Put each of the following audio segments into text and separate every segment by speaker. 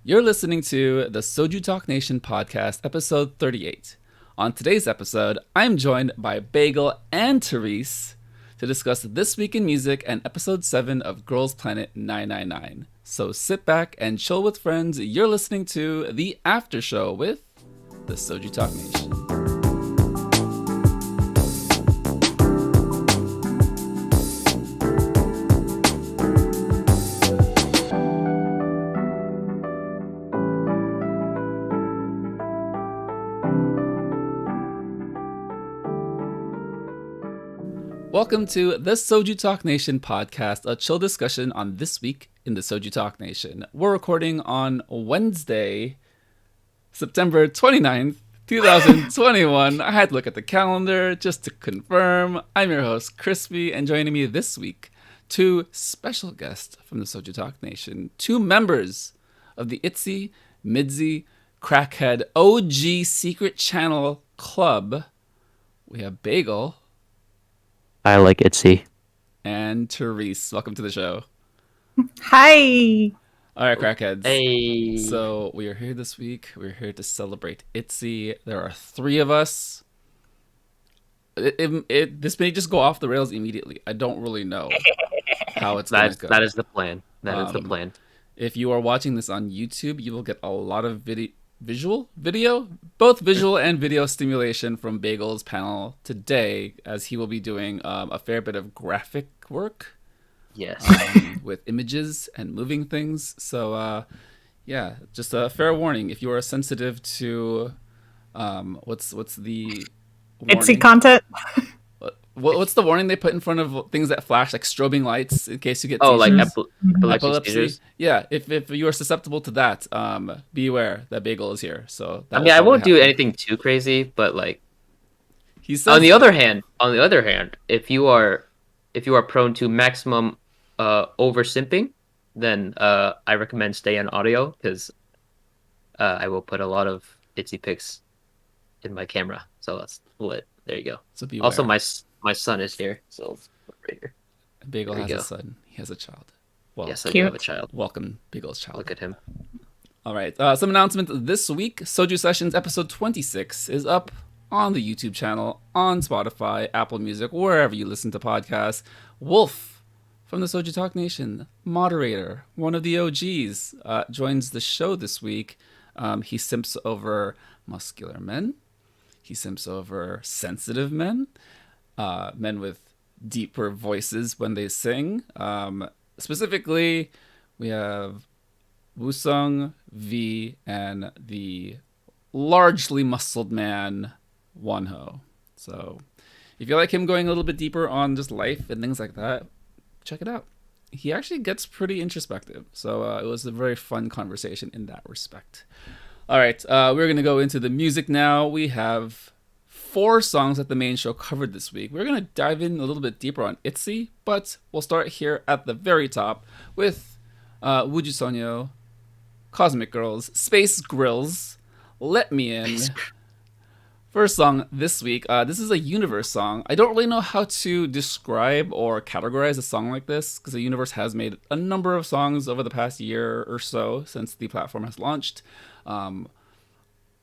Speaker 1: You're listening to the SojuTalk Nation podcast, episode 38. On today's episode, I'm joined by Bagel and Therese to discuss This Week in Music and episode 7 of Girls Planet 999. So sit back and chill with friends. You're listening to the after show with the SojuTalk Nation. Welcome to the SojuTalk Nation podcast, a chill discussion on this week in the SojuTalk Nation. We're recording on Wednesday, September 29th, 2021. I had to look at the calendar just to confirm. I'm your host, Crispy, and joining me this week, two special guests from the SojuTalk Nation, two members of the ITZY, MIDZY, Crackhead, OG Secret Channel Club. We have Bagel.
Speaker 2: I like ITZY.
Speaker 1: And Therese, welcome to the show.
Speaker 3: Hi.
Speaker 1: All right, Crackheads.
Speaker 2: Hey.
Speaker 1: So we are here this week. We're here to celebrate ITZY. There are three of us. This may just go off the rails immediately. I don't really know how it's going to go.
Speaker 2: That is the plan. That is the plan.
Speaker 1: If you are watching this on YouTube, you will get a lot of both visual and video stimulation from Bagel's panel today, as he will be doing a fair bit of graphic work.
Speaker 2: Yes.
Speaker 1: With images and moving things. So, yeah, just a fair warning. If you are sensitive to, what's the warning?
Speaker 3: ITZY content.
Speaker 1: What's the warning they put in front of things that flash, like strobing lights, in case you get
Speaker 2: epilepsy.
Speaker 1: Yeah, if you are susceptible to that, beware that Bagel is here. So
Speaker 2: I won't do anything too crazy, but like,
Speaker 1: he says.
Speaker 2: On the other hand, if you are prone to maximum over-simping, then I recommend stay on audio, because I will put a lot of ITZY pics in my camera. So that's lit. There you go.
Speaker 1: So beware.
Speaker 2: Also, my son is here, so right here.
Speaker 1: Bagel has a son. He has a child. Well,
Speaker 2: yes, I do have a child.
Speaker 1: Welcome, Bagel's child.
Speaker 2: Look at him.
Speaker 1: All right. Some announcements this week. Soju Sessions episode 26 is up on the YouTube channel, on Spotify, Apple Music, wherever you listen to podcasts. Wolf from the SojuTalk Nation, moderator, one of the OGs, joins the show this week. He simps over muscular men. He simps over sensitive men. Men with deeper voices when they sing. Specifically, we have Wusung, V, and the largely muscled man, Wonho. So if you like him going a little bit deeper on just life and things like that, check it out. He actually gets pretty introspective. So it was a very fun conversation in that respect. All right, we're going to go into the music now. We have 4 songs that the main show covered this week. We're going to dive in a little bit deeper on ITZY, but we'll start here at the very top with Wuju Sonyo, Cosmic Girls, Space Grills, Let Me In. First song this week. This is a Universe song. I don't really know how to describe or categorize a song like this, because the Universe has made a number of songs over the past year or so since the platform has launched.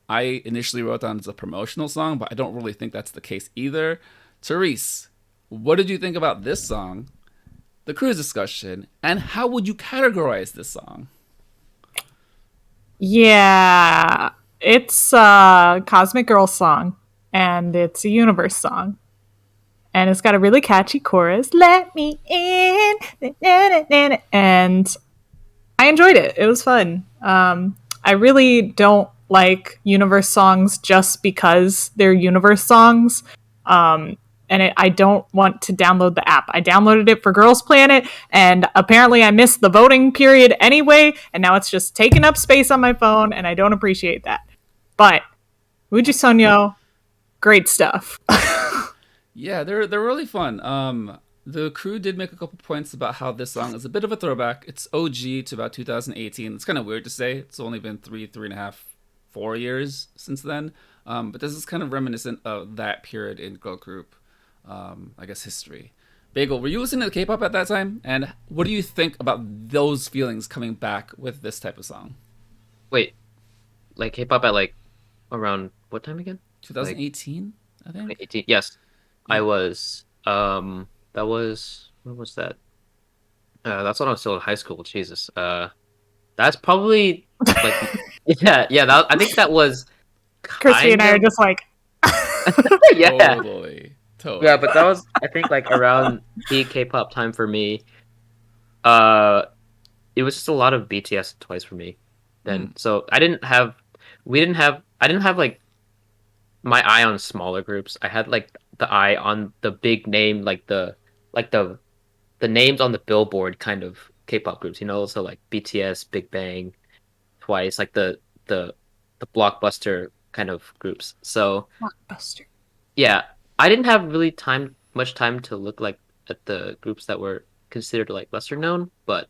Speaker 1: I initially wrote down as a promotional song, but I don't really think that's the case either. Therese, what did you think about this song, the cruise discussion, and how would you categorize this song?
Speaker 3: Yeah, it's a Cosmic Girl song, and it's a Universe song. And it's got a really catchy chorus, let me in, and I enjoyed it. It was fun. I really don't like Universe songs just because they're Universe songs. I don't want to download the app. I downloaded it for Girls Planet, and apparently I missed the voting period anyway, and now it's just taking up space on my phone, and I don't appreciate that. But Wuju Sonyo, great stuff.
Speaker 1: Yeah, they're really fun. The crew did make a couple points about how this song is a bit of a throwback. It's OG to about 2018. It's kind of weird to say. It's only been 3.5, 4 years since then. But this is kind of reminiscent of that period in girl group, I guess, history. Bagel, were you listening to K-pop at that time? And what do you think about those feelings coming back with this type of song?
Speaker 2: Wait, like K-pop at like around what time again? Like
Speaker 1: 2018, I think.
Speaker 2: 2018. Yes, I
Speaker 1: Yeah.
Speaker 2: was. That was when was that? That's when I was still in high school. Jesus. That's probably like yeah. I think that was
Speaker 3: Christy and
Speaker 2: kind
Speaker 3: I are
Speaker 2: of
Speaker 3: just like,
Speaker 2: yeah.
Speaker 1: Totally.
Speaker 2: Yeah,
Speaker 1: Totally.
Speaker 2: but that was I think like around peak K-pop time for me. Uh, it was just a lot of BTS twice for me then.
Speaker 1: Hmm.
Speaker 2: So I didn't have like my eye on smaller groups. I had like the eye on the big name, like the names on the billboard kind of K-pop groups, you know, so like BTS, Big Bang, Twice, like the the blockbuster kind of groups. So
Speaker 3: Blockbuster.
Speaker 2: yeah, I didn't have really much time to look like at the groups that were considered like lesser known, but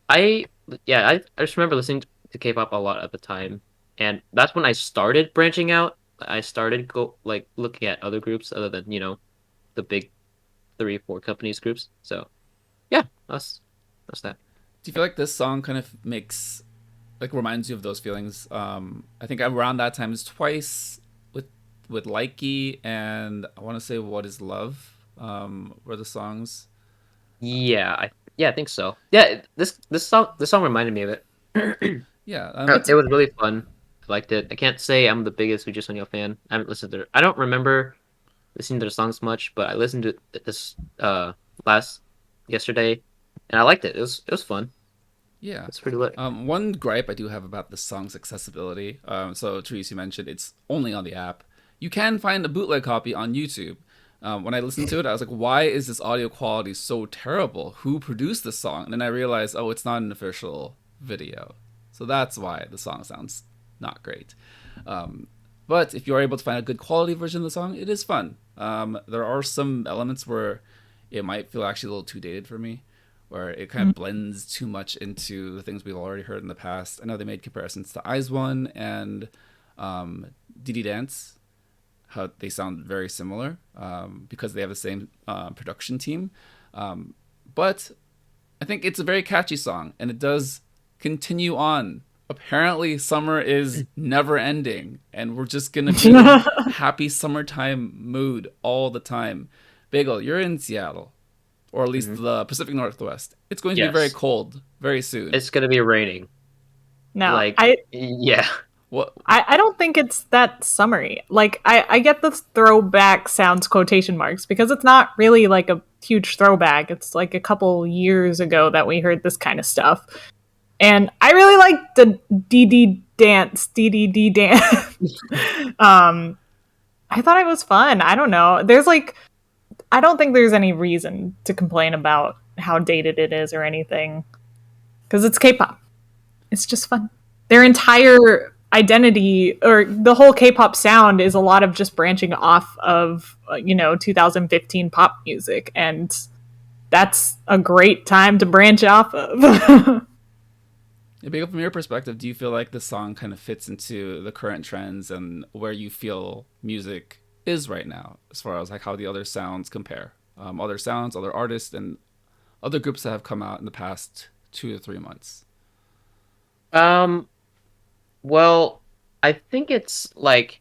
Speaker 2: I I just remember listening to K-pop a lot at the time, and that's when I started branching out. I started go like looking at other groups other than the big three, four companies groups. So yeah, that's that.
Speaker 1: Do you feel like this song kind of makes like reminds you of those feelings? I think around that time is Twice with Likey, and I want to say What Is Love were the songs.
Speaker 2: Yeah, I think so. Yeah, this song reminded me of it.
Speaker 1: Yeah, it's
Speaker 2: It was really fun. I liked it. I can't say I'm the biggest Woo Sonyeon fan. I haven't listened to I don't remember listening to their songs much, but I listened to this last yesterday, and I liked it. It was fun.
Speaker 1: yeah.
Speaker 2: It's pretty lit.
Speaker 1: One gripe I do have about this song's accessibility. So Therese, you mentioned it's only on the app. You can find a bootleg copy on YouTube. When I listened to it, I was like, "Why is this audio quality so terrible? Who produced this song?" And then I realized, oh, it's not an official video, so that's why the song sounds not great. Um, but if you are able to find a good quality version of the song, it is fun. There are some elements where it might feel actually a little too dated for me, where it kind of blends too much into the things we've already heard in the past. I know they made comparisons to ITZY and DD Dance, how they sound very similar because they have the same production team. But I think it's a very catchy song, and it does continue on. Apparently, summer is never ending, and we're just gonna be in happy summertime mood all the time. Bagel, you're in Seattle, or at least
Speaker 2: Hmm.
Speaker 1: the Pacific Northwest. It's going to be very
Speaker 2: Yes,
Speaker 1: cold very soon.
Speaker 2: it's gonna be raining.
Speaker 3: no,
Speaker 2: Like
Speaker 3: I
Speaker 2: yeah.
Speaker 1: What?
Speaker 3: I don't think it's that summery. Like I get the throwback sounds quotation marks because it's not really like a huge throwback. It's like a couple years ago that we heard this kind of stuff. And I really like the DDD dance. I thought it was fun. I don't know. I don't think there's any reason to complain about how dated it is or anything because it's K-pop. It's just fun. Their entire identity or the whole K-pop sound is a lot of just branching off of 2015 pop music, and that's a great time to branch off of.
Speaker 1: Bagel, from your perspective, do you feel like the song kind of fits into the current trends and where you feel music is right now, as far as like how the other sounds compare, other sounds, other artists, and other groups that have come out in the past 2 to 3 months?
Speaker 2: Um. Well, I think it's like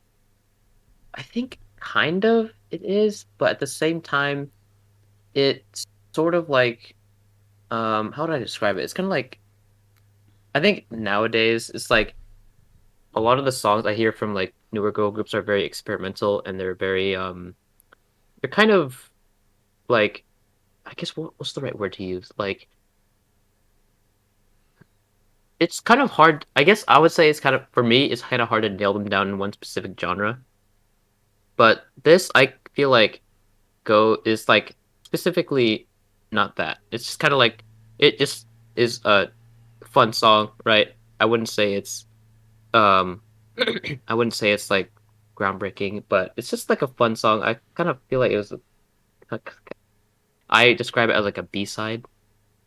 Speaker 2: I think kind of it is, but at the same time, it's sort of like how do I describe it? It's kind of like I think nowadays it's like a lot of the songs I hear from like newer girl groups are very experimental and they're very they're kind of like I guess what's the right word to use? Like it's kind of hard. I guess I would say it's kind of for me it's kind of hard to nail them down in one specific genre. But this I feel like go is like specifically not that. It's just kind of like it just is a fun song, right? I wouldn't say it's um I wouldn't say it's like groundbreaking, but it's just like a fun song. I kind of feel like it was like I describe it as like a B-side,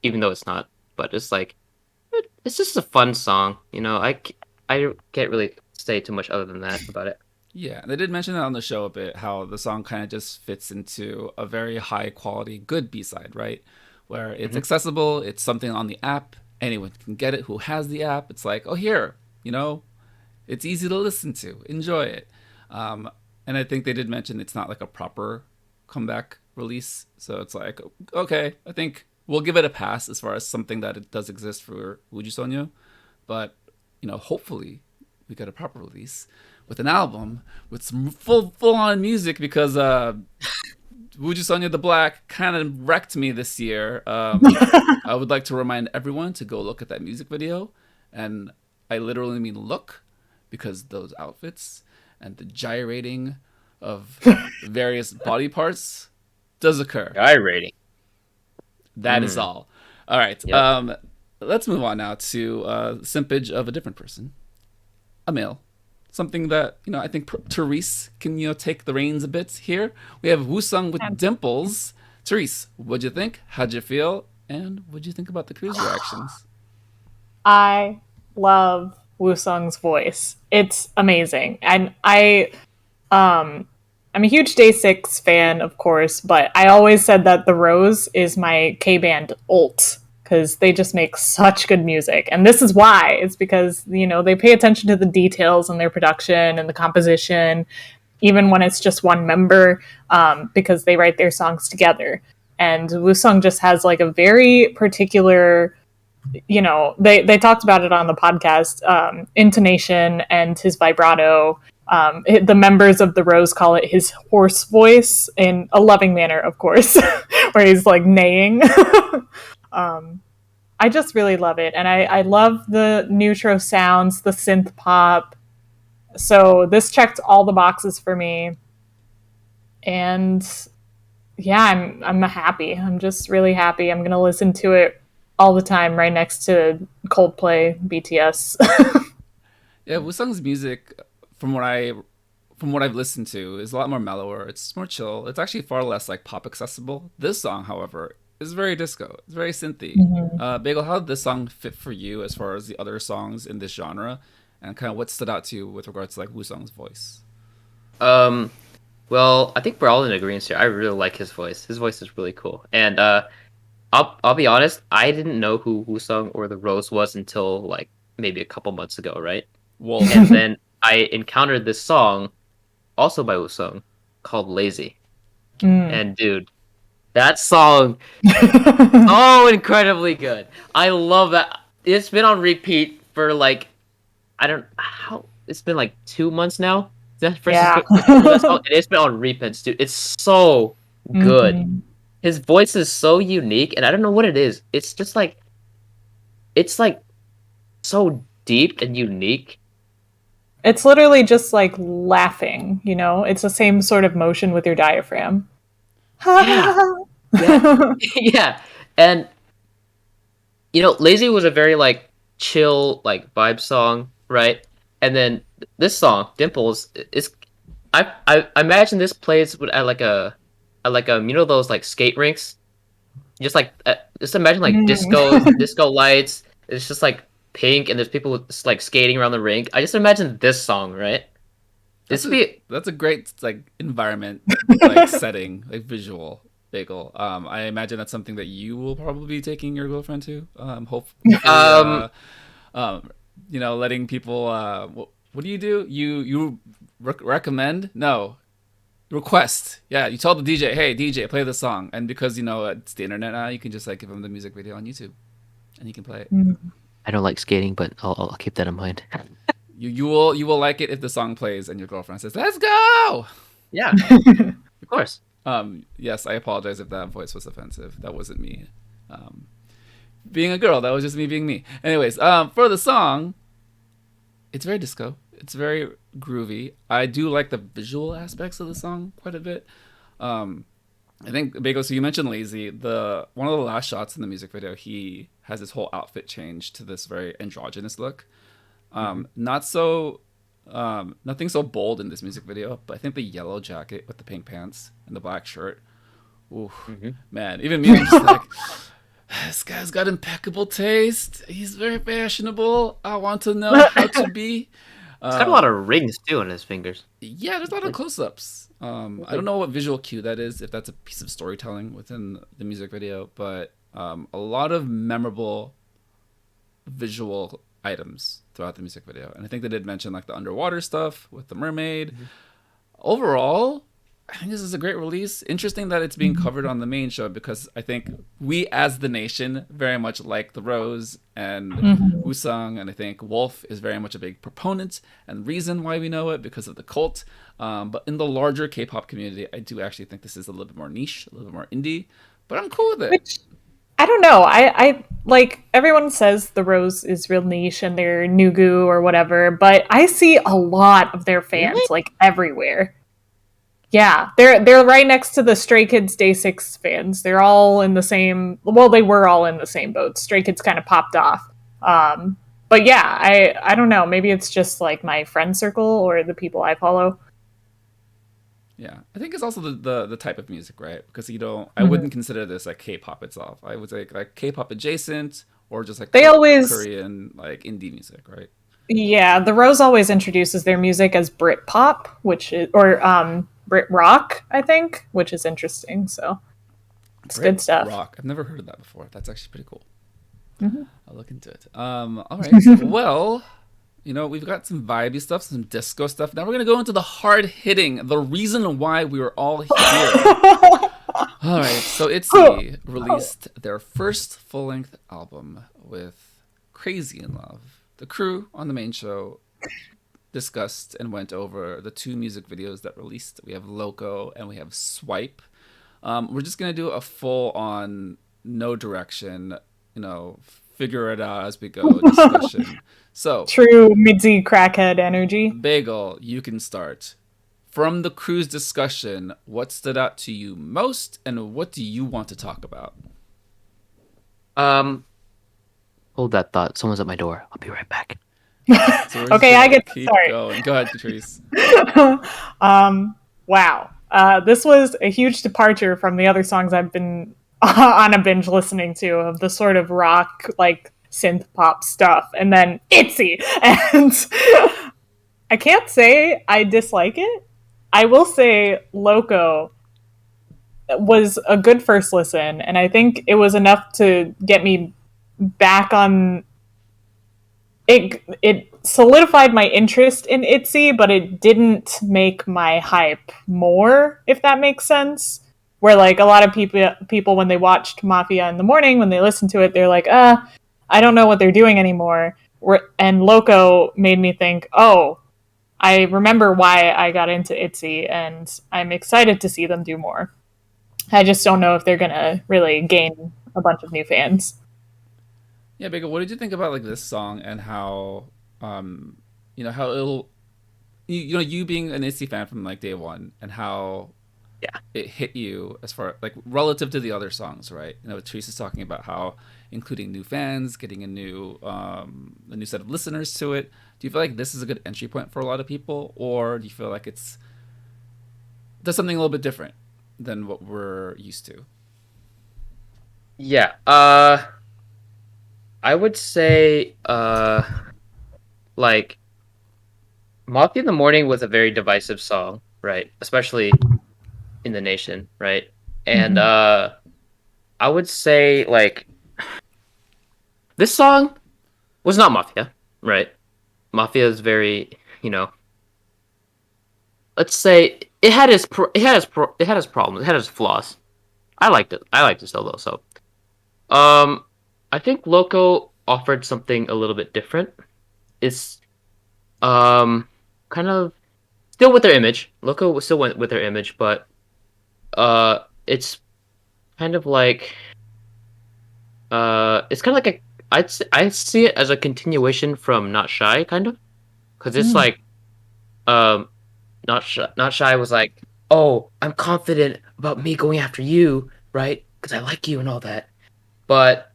Speaker 2: even though it's not. But it's like it's just a fun song, you know. I can't really say too much other than that about it.
Speaker 1: Yeah, they did mention that on the show a bit, how the song kind of just fits into a very high quality, good B side, right? Where it's
Speaker 2: Hmm.
Speaker 1: accessible, it's something on the app, anyone can get it who has the app. It's like, oh, here, it's easy to listen to. Enjoy it. And I think they did mention it's not like a proper comeback release. So it's like, okay, I think we'll give it a pass as far as something that it does exist for Uju Sonyo. But, hopefully we get a proper release with an album with some full-on music because Wuju Sonyo the Black kind of wrecked me this year. I would like to remind everyone to go look at that music video. And I literally mean look, because those outfits and the gyrating of various body parts does occur.
Speaker 2: Gyrating.
Speaker 1: That is all. All right. Yep. Let's move on now to simpage of a different person, a male. Something that, I think Therese can, take the reins a bit here. We have Woosung with Dimples. Therese, what'd you think? How'd you feel? And what'd you think about the crew's reactions?
Speaker 3: I love Woosung's voice. It's amazing. And I'm a huge Day 6 fan, of course, but I always said that The Rose is my K-band ult, because they just make such good music. And this is why. It's because, they pay attention to the details in their production and the composition, even when it's just one member, because they write their songs together. And Woosung just has like a very particular, they talked about it on the podcast, intonation and his vibrato. The members of The Rose call it his hoarse voice, in a loving manner, of course, where he's like neighing. I just really love it. And I love the neutro sounds, the synth pop. So this checked all the boxes for me. And yeah, I'm happy. I'm just really happy. I'm going to listen to it all the time right next to Coldplay, BTS.
Speaker 1: Yeah, Woosung's music, from what I've listened to, is a lot more mellower. It's more chill. It's actually far less like pop accessible. This song, however, is very disco. It's very synthy. Mm-hmm. Bagel, how did this song fit for you as far as the other songs in this genre, and kind of what stood out to you with regards to like Woosung's voice?
Speaker 2: Well, I think we're all in agreement here. I really like his voice. His voice is really cool. And I'll be honest, I didn't know who Woosung or The Rose was until like maybe a couple months ago, right?
Speaker 1: Whoa.
Speaker 2: And then I encountered this song, also by Woosung, called Lazy. And dude, that song so incredibly good. I love that. It's been on repeat for like, it's been like 2 months now.
Speaker 3: Yeah.
Speaker 2: It's been on repeats, dude. It's so good. Mm-hmm. His voice is so unique, and I don't know what it is. It's just like, it's like so deep and unique.
Speaker 3: It's literally just like laughing, It's the same sort of motion with your diaphragm.
Speaker 2: Yeah. Yeah. And Lazy was a very like chill like vibe song, right? And then this song, Dimples, is I imagine this plays at like a those like skate rinks, just imagine like disco lights. It's just like pink, and there's people just like skating around the rink. I just imagine this song, right?
Speaker 1: That's a great like environment, like setting, like visual. Bagel. I imagine that's something that you will probably be taking your girlfriend to. Hopefully, letting people. What do? You recommend? No, request. Yeah, you told the DJ, hey DJ, play this song, and because it's the internet now, you can just like give him the music video on YouTube, and he can play it.
Speaker 2: I don't like skating, but I'll keep that in mind.
Speaker 1: You will like it if the song plays and your girlfriend says, "Let's go."
Speaker 2: Yeah, of course.
Speaker 1: Yes, I apologize if that voice was offensive. That wasn't me being a girl. That was just me being me. Anyways, for the song, it's very disco. It's very groovy. I do like the visual aspects of the song quite a bit. I think, Bagel, so you mentioned Lazy. One of the last shots in the music video, he has his whole outfit changed to this very androgynous look. Nothing so bold in this music video, but I think the yellow jacket with the pink pants and the black shirt, man, even me, I'm just like, this guy's got impeccable taste. He's very fashionable. I want to know how to be.
Speaker 2: He's got a lot of rings too on his fingers.
Speaker 1: Yeah, there's a lot of close-ups. I don't know what visual cue that is, if that's a piece of storytelling within the music video, but a lot of memorable visual items throughout the music video. And I think they did mention like the underwater stuff with the mermaid. Overall, I think this is a great release. Interesting that it's being covered on the main show, because I think we as the nation very much like the Rose and Wusung, and I think Wolf is very much a big proponent and reason why we know it because of the cult. But in the larger K-pop community, I do actually think this is a little bit more niche, a little bit more indie, but I'm cool with it.
Speaker 3: Which, I don't know. I like, everyone says the Rose is real niche and they're Nugu or whatever, but I see a lot of their fans like everywhere. Yeah, they're right next to the Stray Kids Day 6 fans. They're all in the same, well, they were all in the same boat. Stray Kids kind of popped off. But yeah, I don't know. Maybe it's just like my friend circle or the people I follow.
Speaker 1: Yeah, I think it's also the type of music, right? Because I wouldn't consider this like K-pop itself. I would say like K-pop adjacent, or just like Korean like indie music, right?
Speaker 3: Yeah, the Rose always introduces their music as Brit pop, which is, or Brit rock, I think, which is interesting. So it's good stuff.
Speaker 1: Rock. I've never heard of that before. That's actually pretty cool. I'll look into it. All right. Well, we've got some vibey stuff, some disco stuff. Now we're gonna go into the hard hitting, the reason why we were all here. All right. So ITZY released their first full-length album with "Crazy in Love." The crew on the main show discussed and went over the two music videos that released. We have Loco and we have Swipe. We're just going to do a full-on, no direction, figure it out as we go discussion. So,
Speaker 3: true Midzy crackhead energy.
Speaker 1: Bagel, you can start. From the crew's discussion, what stood out to you most, and what do you want to talk about?
Speaker 2: Hold that thought. Someone's at my door. I'll be right back.
Speaker 1: So
Speaker 3: okay, I get to start.
Speaker 1: Going. Go ahead, Patrice.
Speaker 3: Wow. This was a huge departure from the other songs I've been on a binge listening to, of the sort of rock, like synth pop stuff, and then ITZY. And I can't say I dislike it. I will say Loco was a good first listen, and I think it was enough to get me back on it. It solidified my interest in ITZY, but it didn't make my hype more, if that makes sense. Where like a lot of people when they watched Mafia in the morning, when they listened to it, they're like, I don't know what they're doing anymore. And Loco made me think, oh, I remember why I got into ITZY, and I'm excited to see them do more. I just don't know if they're gonna really gain a bunch of new fans.
Speaker 1: Yeah, Bagel, what did you think about like this song and how, how it'll, you being an ITZY fan from like day one, and how it hit you as far like relative to the other songs, right? Teresa's talking about how including new fans, getting a new set of listeners to it. Do you feel like this is a good entry point for a lot of people, or do you feel like does something a little bit different than what we're used to?
Speaker 2: Yeah. I would say, like, Mafia in the Morning was a very divisive song, right? Especially in the nation, right? And I would say, like, this song was not Mafia, right? Mafia is very, let's say it had its problems, it had its flaws. I liked it still though. So, I think Loco offered something a little bit different. It's kind of still with their image. Loco still went with their image, but it's kind of like it's kind of like I see it as a continuation from Not Shy, kind of, because it's like Not Shy was like, oh, I'm confident about me going after you, right? Because I like you and all that. But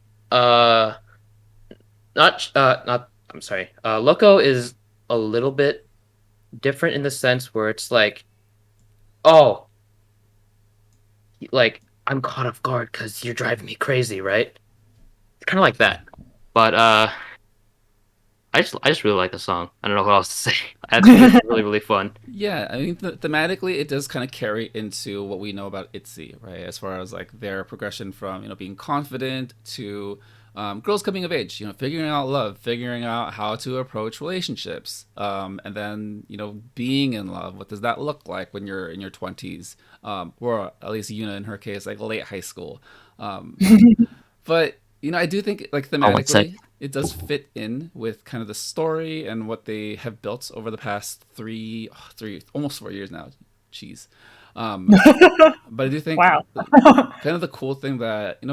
Speaker 2: Loco is a little bit different in the sense where it's like, oh, like I'm caught off guard because you're driving me crazy, right? It's kind of like that. But I just really like the song. I don't know what else to say. I think it's really, really fun.
Speaker 1: Yeah, I mean, thematically, it does kind of carry into what we know about ITZY, right? As far as like their progression from being confident to Girls coming of age, figuring out love, figuring out how to approach relationships, and then being in love. What does that look like when you're in your 20s, or at least Yuna in her case, like late high school. But I do think like thematically it does fit in with kind of the story and what they have built over the past three almost 4 years now. Jeez. But I do think
Speaker 3: Wow.
Speaker 1: kind of the cool thing that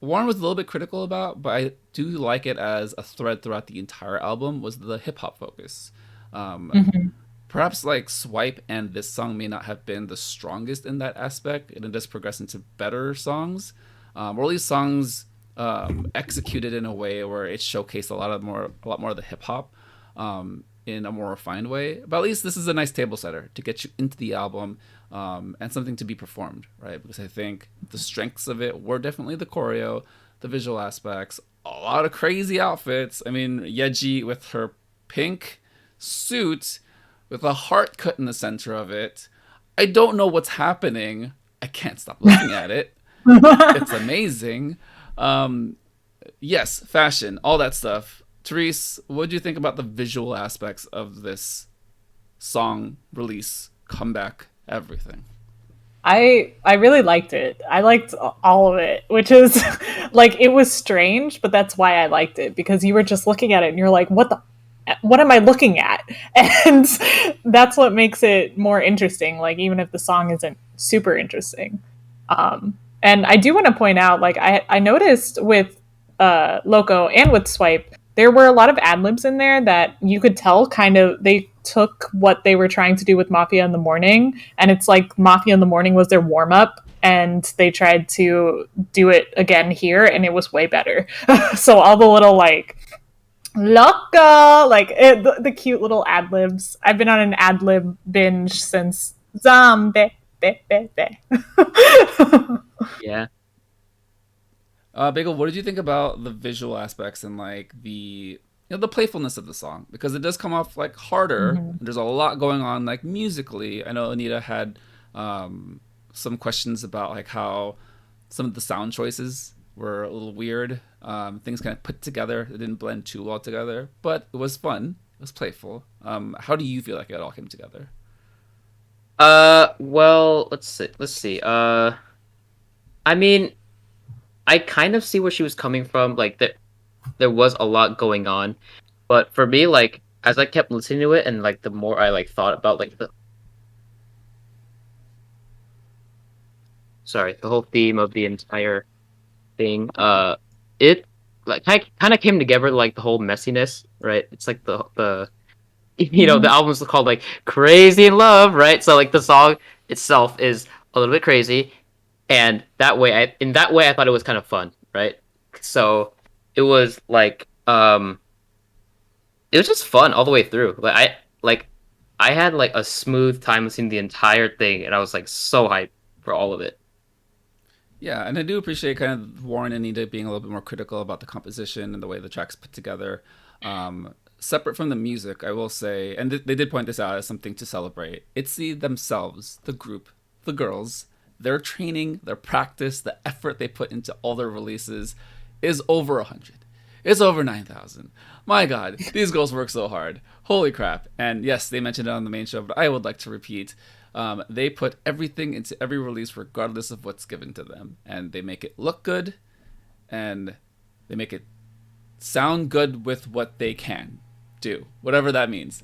Speaker 1: Warren was a little bit critical about, but I do like it as a thread throughout the entire album, was the hip hop focus. Perhaps like Swipe and this song may not have been the strongest in that aspect, and it does progress into better songs, or at least songs executed in a way where it showcased a lot more of the hip hop in a more refined way. But at least this is a nice table setter to get you into the album, and something to be performed, right? Because I think the strengths of it were definitely the choreo, the visual aspects, a lot of crazy outfits. I mean, Yeji with her pink suit with a heart cut in the center of it. I don't know what's happening. I can't stop looking at it. It's amazing. Yes, fashion, all that stuff. Therese, what do you think about the visual aspects of this song, release, comeback, everything?
Speaker 3: I really liked it. I liked all of it, which is like, it was strange, but that's why I liked it, because you were just looking at it and you're like, what am I looking at? And that's what makes it more interesting, like even if the song isn't super interesting. And I do want to point out, like I noticed with Loco and with Swipe, there were a lot of ad-libs in there that you could tell kind of they took what they were trying to do with Mafia in the Morning, and it's like Mafia in the Morning was their warm-up, and they tried to do it again here, and it was way better. So all the little like Loco, like the cute little ad-libs. I've been on an ad-lib binge since Zombie.
Speaker 2: Yeah.
Speaker 1: Bagel, what did you think about the visual aspects and like the the playfulness of the song? Because it does come off like harder. And there's a lot going on like musically. I know Anita had some questions about like how some of the sound choices were a little weird. Things kind of put together. It didn't blend too well together, but it was fun. It was playful. How do you feel like it all came together?
Speaker 2: Well, let's see. I mean, I kind of see where she was coming from. Like there was a lot going on, but for me, like as I kept listening to it, and like the more I like thought about like the whole theme of the entire thing, it like kind of came together, like the whole messiness, right? It's like the the album's called like Crazy in Love, right? So like the song itself is a little bit crazy, and in that way I thought it was kind of fun, right? So it was like it was just fun all the way through. I had like a smooth time listening to the entire thing, and I was like so hyped for all of it.
Speaker 1: Yeah, and I do appreciate kind of Warren and Anita being a little bit more critical about the composition and the way the track's put together. Separate from the music, I will say, and they did point this out as something to celebrate. ITZY themselves, the group, the girls, their training, their practice, the effort they put into all their releases is over 100. It's over 9,000. My God, these girls work so hard. Holy crap. And yes, they mentioned it on the main show, but I would like to repeat. They put everything into every release regardless of what's given to them. And they make it look good, and they make it sound good with what they can do, whatever that means.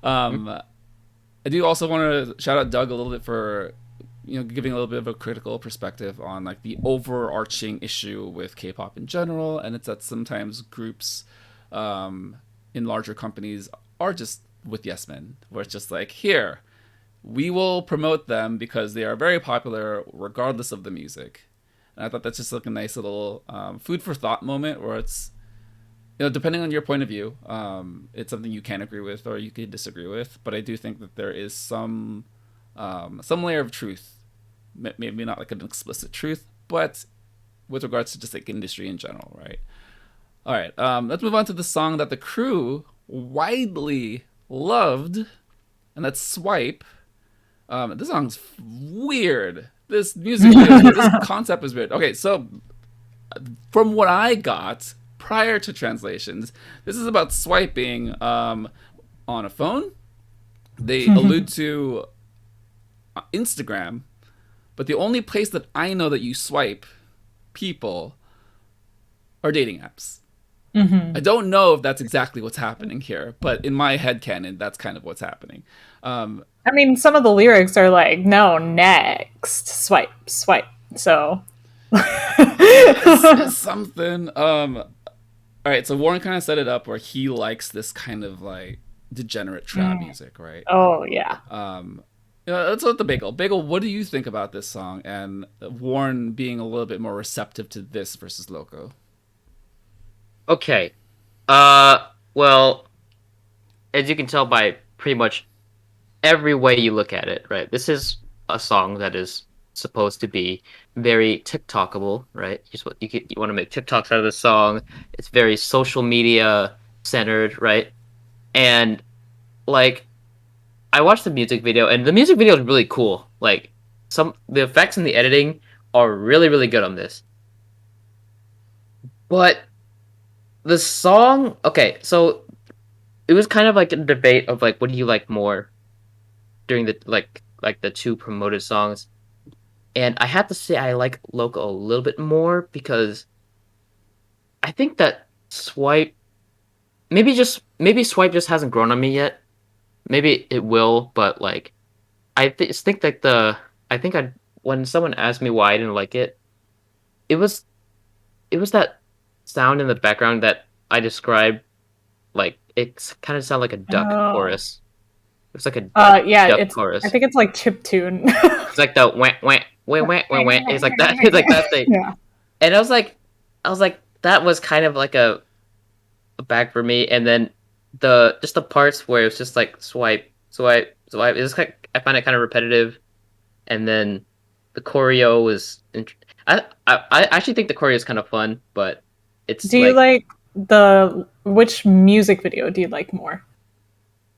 Speaker 1: I do also want to shout out Doug a little bit for giving a little bit of a critical perspective on like the overarching issue with K-pop in general, and it's that sometimes groups in larger companies are just with yes men, where it's just like, here, we will promote them because they are very popular regardless of the music. And I thought that's just like a nice little food for thought moment, where it's depending on your point of view, it's something you can agree with or you could disagree with. But I do think that there is some layer of truth, maybe not like an explicit truth, but with regards to just like industry in general, right? All right, let's move on to the song that the crew widely loved, and that's Swipe. This song's weird. This music video, this concept is weird. Okay, so from what I got prior to translations, this is about swiping on a phone. They allude to Instagram, but the only place that I know that you swipe people are dating apps. I don't know if that's exactly what's happening here, but in my headcanon, that's kind of what's happening.
Speaker 3: I mean, some of the lyrics are like, no, next, swipe, swipe. So
Speaker 1: it's something. All right, so Warren kind of set it up where he likes this kind of like degenerate trap music, right?
Speaker 3: Oh, yeah.
Speaker 1: Let's let the Bagel. Bagel, what do you think about this song and Warren being a little bit more receptive to this versus Loco?
Speaker 2: Okay. Well, as you can tell by pretty much every way you look at it, right? This is a song that is supposed to be very TikTokable, right? You want to make TikToks out of this song. It's very social media centered, right? And like, I watched the music video, and the music video is really cool. Like, the effects and the editing are really, really good on this. But the song, okay, so it was kind of like a debate of like, what do you like more during the like the two promoted songs, and I have to say I like Loco a little bit more because I think that Swipe, maybe Swipe just hasn't grown on me yet. Maybe it will, but like just think like when someone asked me why I didn't like it, it was that sound in the background that I described, like it kind of sounded like a duck chorus. It's like a duck chorus.
Speaker 3: I think it's like chiptune.
Speaker 2: It's like the wah wah wah wah wah wah. It's like that. It's like that thing.
Speaker 3: Yeah.
Speaker 2: And I was like, that was kind of like a bag for me. And then the parts where it's just like swipe, swipe, swipe. It's like I find it kind of repetitive. And then the choreo was. I actually think the choreo is kind of fun, but it's.
Speaker 3: Do you like which music video do you like more?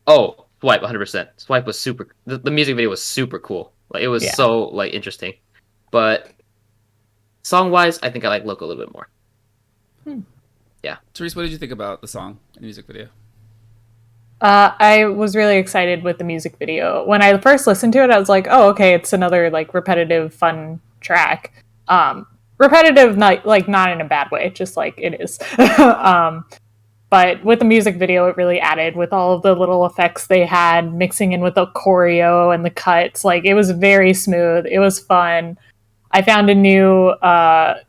Speaker 2: Oh, Swipe, 100%. Swipe was super. The music video was super cool. Like it was so like interesting, but song wise, I think I like Loco a little bit more. Yeah,
Speaker 1: Therese, what did you think about the song and music video?
Speaker 3: I was really excited with the music video. When I first listened to it, I was like, "Oh, okay, it's another like repetitive, fun track." Repetitive, not in a bad way, just like it is. But with the music video, it really added with all of the little effects they had mixing in with the choreo and the cuts. Like, it was very smooth. It was fun. I found a new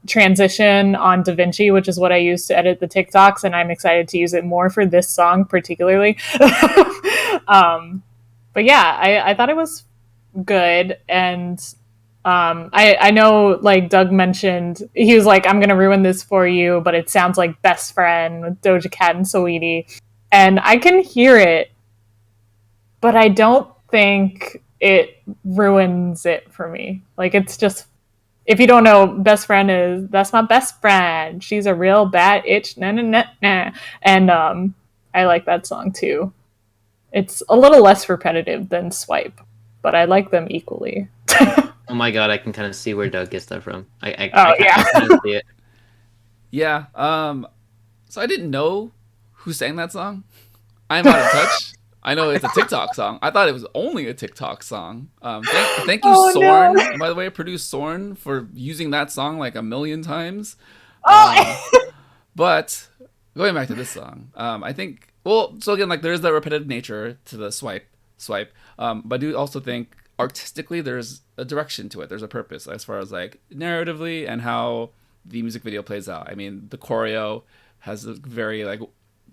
Speaker 3: transition on DaVinci, which is what I use to edit the TikToks, and I'm excited to use it more for this song particularly. But yeah, I thought it was good, and I know, like Doug mentioned, he was like, I'm gonna ruin this for you, but it sounds like Best Friend with Doja Cat and Saweetie, and I can hear it, but I don't think it ruins it for me. Like, it's just, if you don't know, Best Friend that's my best friend. She's a real bad itch, na na na na. And I like that song too. It's a little less repetitive than Swipe, but I like them equally.
Speaker 2: Oh my god, I can kind of see where Doug gets that from. I kind of see it.
Speaker 1: Yeah. So I didn't know who sang that song. I'm out of touch. I know it's a TikTok song. I thought it was only a TikTok song. Thank you, Sorn. No. By the way, produced Sorn for using that song like a million times. But going back to this song, I think, well, so again, like there's that repetitive nature to the swipe. But I do also think artistically there's a direction to it. There's a purpose as far as like narratively and how the music video plays out. I mean, the choreo has a very like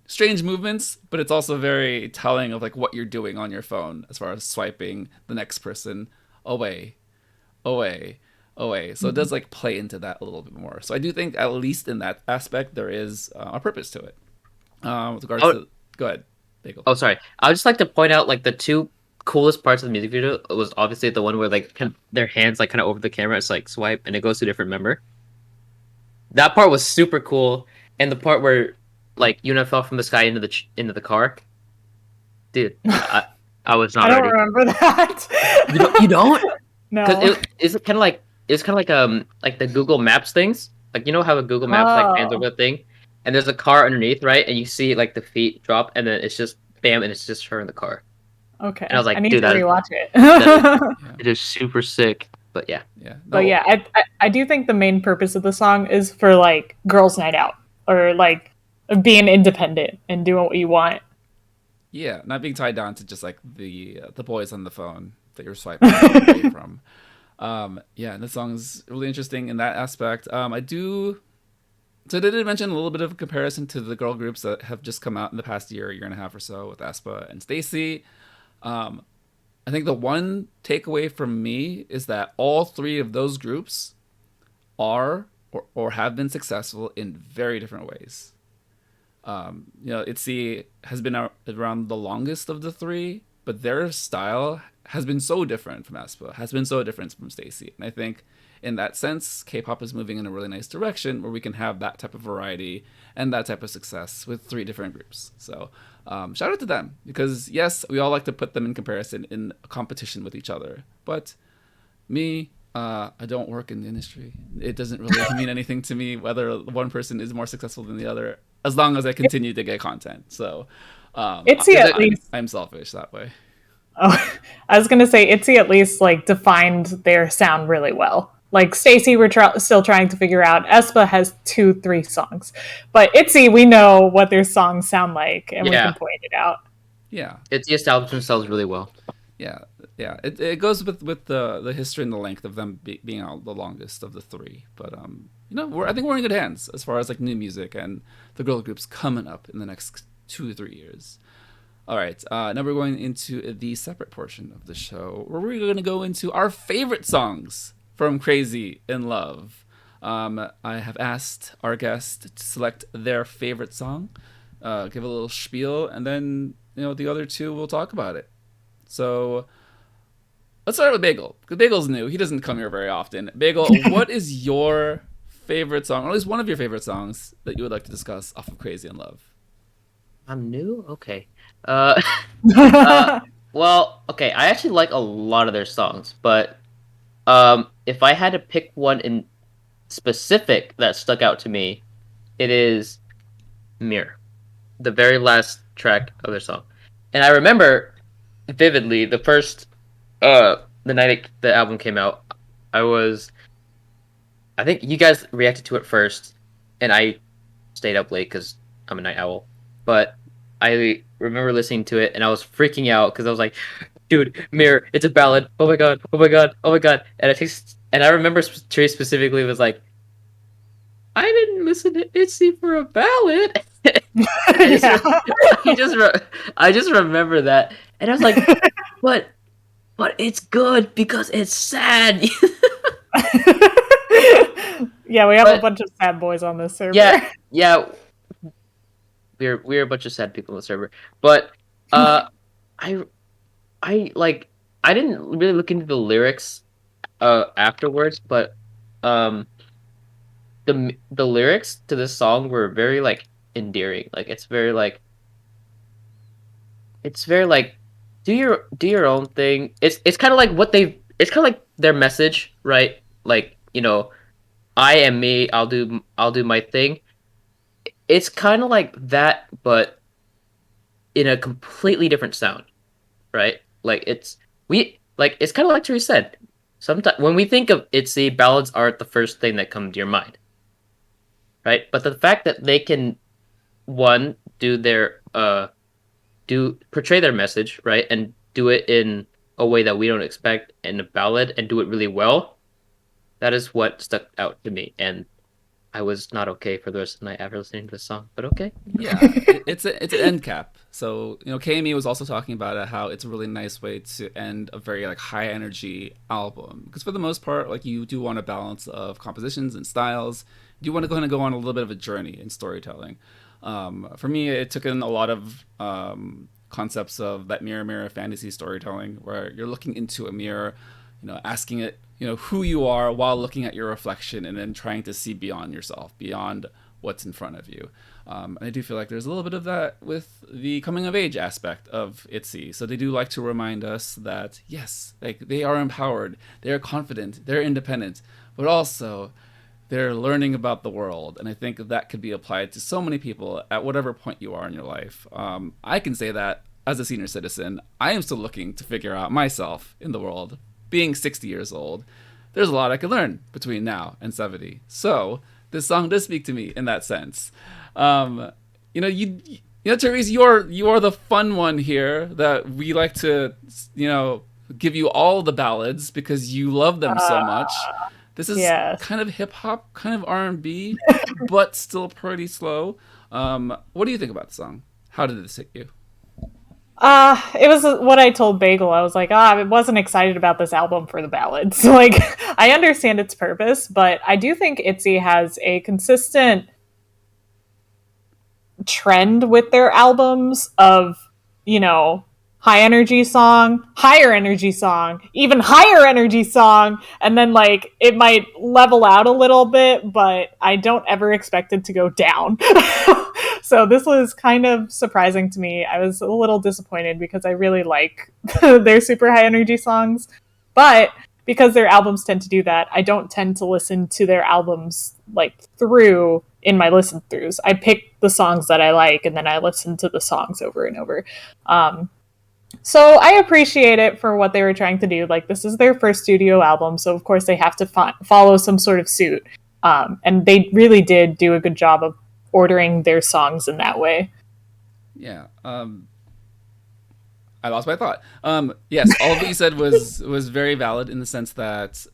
Speaker 1: strange movements, but it's also very telling of like what you're doing on your phone as far as swiping the next person away. So it does like play into that a little bit more. So I do think at least in that aspect there is a purpose to it. With regards to, go ahead, Bagel.
Speaker 2: Oh, sorry. I would just like to point out like the two coolest parts of the music video was obviously the one where like their hands like kind of over the camera. It's like swipe and it goes to a different member. That part was super cool, and the part where like Yuna fell from the sky into the car, dude. I was not.
Speaker 3: I don't
Speaker 2: ready.
Speaker 3: remember that.
Speaker 2: You don't?
Speaker 3: No.
Speaker 2: Because it's kind of like the Google Maps things Like, you know how a Google Maps like pans
Speaker 3: Oh,
Speaker 2: over the thing, and there's a car underneath, right? And you see like the feet drop, and then it's just bam, and it's just her in the car. And I
Speaker 3: okay.
Speaker 2: was
Speaker 3: I
Speaker 2: like,
Speaker 3: need
Speaker 2: dude,
Speaker 3: to rewatch
Speaker 2: that is
Speaker 3: it.
Speaker 1: Yeah.
Speaker 2: it is super sick. But yeah,
Speaker 1: Yeah.
Speaker 3: But
Speaker 1: No.
Speaker 3: yeah, I do think the main purpose of the song is for like girls' night out or like being independent and doing what you want.
Speaker 1: Yeah, not being tied down to just like the boys on the phone that you're swiping away from. Yeah, and the song is really interesting in that aspect. I do. So they did mention a little bit of a comparison to the girl groups that have just come out in the past year and a half or so with aespa and Stacy. Um, I think the one takeaway from me is that all three of those groups are or have been successful in very different ways. ITZY has been around the longest of the three, but their style has been so different from aespa, has been so different from Stacy. And I think in that sense, K-pop is moving in a really nice direction where we can have that type of variety and that type of success with three different groups. So shout out to them because yes, we all like to put them in comparison in a competition with each other. But me, I don't work in the industry. It doesn't really mean anything to me whether one person is more successful than the other, as long as I continue to get content. So,
Speaker 3: ITZY at least.
Speaker 1: I'm selfish that way.
Speaker 3: Oh, I was gonna say ITZY at least like defined their sound really well. Like Stacy, we're still trying to figure out. aespa has 2-3 songs, but ITZY, we know what their songs sound like, and we
Speaker 2: yeah,
Speaker 3: can point it out.
Speaker 1: Yeah,
Speaker 2: it's established themselves really well.
Speaker 1: yeah, yeah. It goes with the history and the length of them being out the longest of the three. But I think we're in good hands as far as like new music and the girl groups coming up in the next 2 or 3 years. All right, now we're going into the separate portion of the show where we're going to go into our favorite songs from Crazy in Love. I have asked our guest to select their favorite song, give a little spiel, and then the other two will talk about it. So let's start with Bagel, because Bagel's new. He doesn't come here very often. Bagel, what is your favorite song, or at least one of your favorite songs that you would like to discuss off of Crazy in Love?
Speaker 2: I'm new. Okay. Uh, well, okay. I actually like a lot of their songs, but if I had to pick one in specific that stuck out to me, it is Mirror, the very last track of their song. And I remember vividly the night the album came out. I think you guys reacted to it first, and I stayed up late because I'm a night owl. But I remember listening to it, and I was freaking out because I was like, "Dude, Mirror, it's a ballad! Oh my god! Oh my god! Oh my god!" And I remember Trey specifically was like, "I didn't listen to ITZY for a ballad." I just,
Speaker 3: Yeah.
Speaker 2: I just remember that, and I was like, "But it's good because it's sad."
Speaker 3: Yeah, we have a
Speaker 2: But
Speaker 3: bunch of sad boys on this server.
Speaker 2: yeah, we're a bunch of sad people on the server. But I like I didn't really look into the lyrics afterwards, but um the lyrics to this song were very like endearing. Like it's very like do your own thing. It's kind of like it's kind of like their message, right? Like, I am me, I'll do my thing. It's kind of like that, but in a completely different sound, right? Like it's kind of like Teresa said. Sometimes when we think of ITZY, ballads aren't the first thing that come to your mind, right? But the fact that they can one do portray their message, right, and do it in a way that we don't expect in a ballad and do it really well, that is what stuck out to me. And I was not okay for the rest of the night after listening to this song, but okay.
Speaker 1: Yeah, it's an end cap. So KME was also talking about it, how it's a really nice way to end a very like high energy album, because for the most part, like, you do want a balance of compositions and styles. You want to go on a little bit of a journey in storytelling. For me, it took in a lot of concepts of that mirror fantasy storytelling, where you're looking into a mirror, asking it, who you are while looking at your reflection, and then trying to see beyond yourself, beyond what's in front of you. And I do feel like there's a little bit of that with the coming of age aspect of ITZY. So they do like to remind us that, yes, like, they are empowered, they are confident, they're independent, but also they're learning about the world, and I think that could be applied to so many people at whatever point you are in your life. I can say that as a senior citizen, I am still looking to figure out myself in the world. Being 60 years old, there's a lot I can learn between now and 70. So this song does speak to me in that sense. Therese, you are the fun one here that we like to, give you all the ballads because you love them so much. This is kind of hip hop, kind of R&B, but still pretty slow. What do you think about the song? How did this hit you?
Speaker 3: It was what I told Bagel. I was like, I wasn't excited about this album for the ballads. Like, I understand its purpose, but I do think ITZY has a consistent trend with their albums of, high energy song, higher energy song, even higher energy song, and then like it might level out a little bit, but I don't ever expect it to go down. So this was kind of surprising to me. I was a little disappointed because I really like their super high energy songs, but because their albums tend to do that, I don't tend to listen to their albums like through in my listen throughs. I pick the songs that I like and then I listen to the songs over and over. So I appreciate it for what they were trying to do. Like, this is their first studio album, so of course they have to follow some sort of suit. And they really did do a good job of ordering their songs in that way. Yeah.
Speaker 1: I lost my thought. Yes, all of what you said was very valid in the sense that,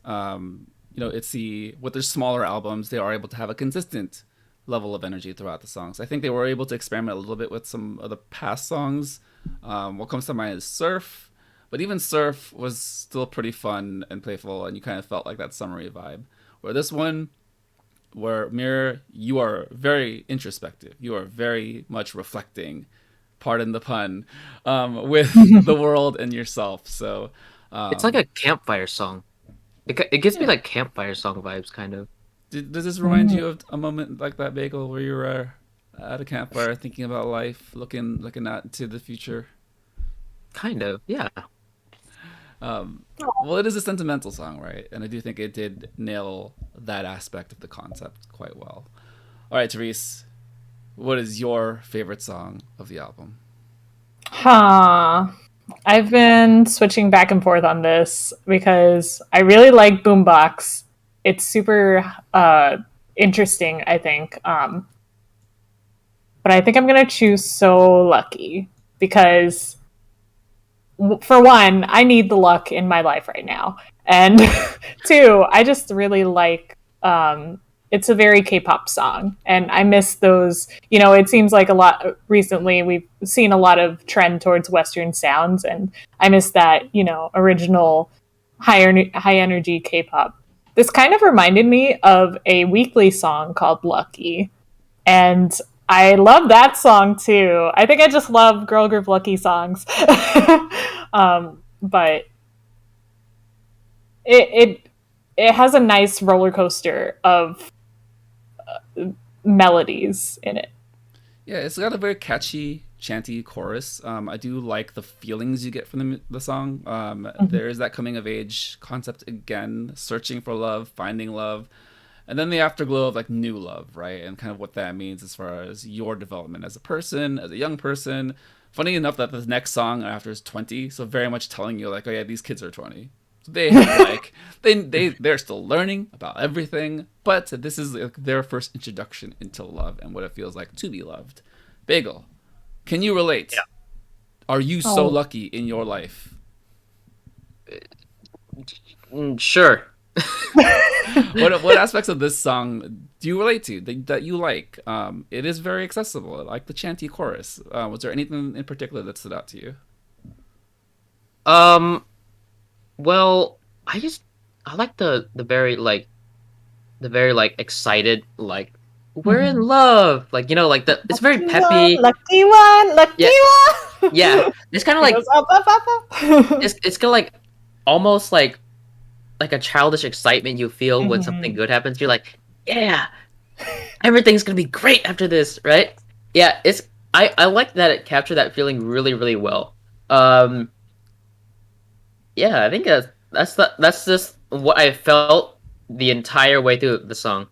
Speaker 1: with their smaller albums, they are able to have a consistent level of energy throughout the songs. I think they were able to experiment a little bit with some of the past songs. What comes to mind is Surf, but even Surf was still pretty fun and playful, and you kind of felt like that summery vibe. Where this one, where Mirror, you are very introspective. You are very much reflecting, pardon the pun, with the world and yourself. So
Speaker 2: it's like a campfire song. It gives me like campfire song vibes, kind of.
Speaker 1: Does this remind you of a moment like that, Bagel, where you were at a campfire thinking about life, looking out to the future?
Speaker 2: Kind of, yeah.
Speaker 1: Well, it is a sentimental song, right? And I do think it did nail that aspect of the concept quite well. All right, Therese, what is your favorite song of the album?
Speaker 3: I've been switching back and forth on this because I really like Boombox. It's super interesting, I think. But I think I'm going to choose So Lucky because, for one, I need the luck in my life right now. And two, I just really like, it's a very K-pop song. And I miss those, it seems like a lot recently we've seen a lot of trend towards Western sounds. And I miss that, original high energy K-pop. This kind of reminded me of a Weekly song called Lucky. And I love that song too. I think I just love girl group Lucky songs. But it has a nice roller coaster of melodies in it.
Speaker 1: Yeah, it's got a very catchy, chanty chorus. I do like the feelings you get from the song. There is that coming of age concept again, searching for love, finding love. And then the afterglow of like new love, right? And kind of what that means as far as your development as a person, as a young person. Funny enough that the next song after is 20, so very much telling you like, oh yeah, these kids are 20. So they have like they're still learning about everything, but this is like their first introduction into love and what it feels like to be loved. Bagel, can you relate? Yeah. Are you so lucky in your life?
Speaker 2: Sure.
Speaker 1: What aspects of this song do you relate to that you like? It is very accessible. I like the chanty chorus. Was there anything in particular that stood out to you?
Speaker 2: Well, I like the very excited, like we're in love, like like it's very peppy.
Speaker 3: Lucky one.
Speaker 2: Yeah, it's kind of like it's kind of like almost like a childish excitement you feel when something good happens. You're like, yeah, everything's gonna be great after this, right? Yeah, I like that it captured that feeling really, really well. Yeah, I think that's just what I felt the entire way through the song.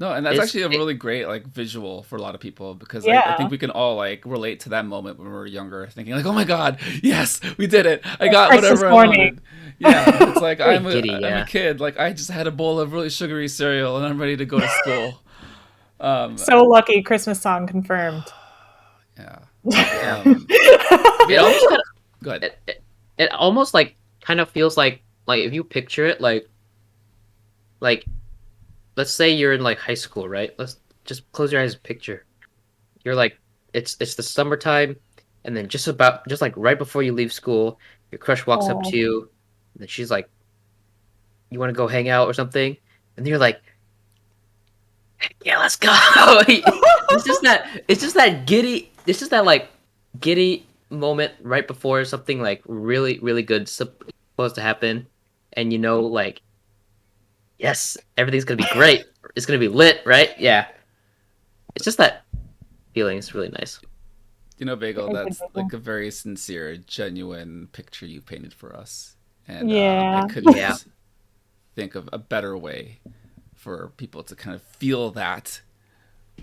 Speaker 1: No, and that's actually a really great like visual for a lot of people because I think we can all like relate to that moment when we were younger, thinking like, "Oh my God, yes, we did it! I got whatever I wanted." Yeah, it's like I'm a kid. Like I just had a bowl of really sugary cereal and I'm ready to go to school.
Speaker 3: So lucky, Christmas song confirmed.
Speaker 1: Yeah.
Speaker 2: It almost kind of,
Speaker 1: go ahead.
Speaker 2: It almost like kind of feels like if you picture it like let's say you're in like high school, right? Let's just close your eyes and picture. You're like it's the summertime, and then just like right before you leave school, your crush walks up to you, and then she's like, "You want to go hang out or something?" And you're like, "Yeah, let's go." It's just that giddy. It's just that like giddy moment right before something like really really good supposed to happen, and you know like, yes, everything's gonna be great. It's gonna be lit, right? Yeah. It's just that feeling. It's really nice.
Speaker 1: You know, Bagel, that's like a very sincere, genuine picture you painted for us, and I couldn't think of a better way for people to kind of feel that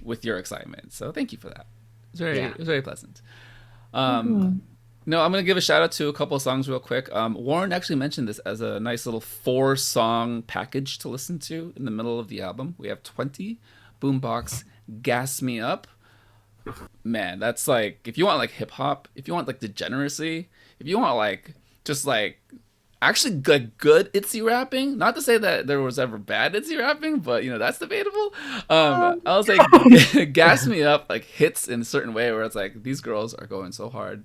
Speaker 1: with your excitement. So thank you for that. It was very pleasant. No, I'm going to give a shout out to a couple of songs real quick. Warren actually mentioned this as a nice little 4-song package to listen to in the middle of the album. We have 20, Boombox, Gas Me Up. Man, that's like, if you want like hip hop, if you want like degeneracy, if you want like, just like, actually good ITZY rapping, not to say that there was ever bad ITZY rapping, but you know, that's debatable. I was like, Gas Me Up like hits in a certain way where it's like, these girls are going so hard.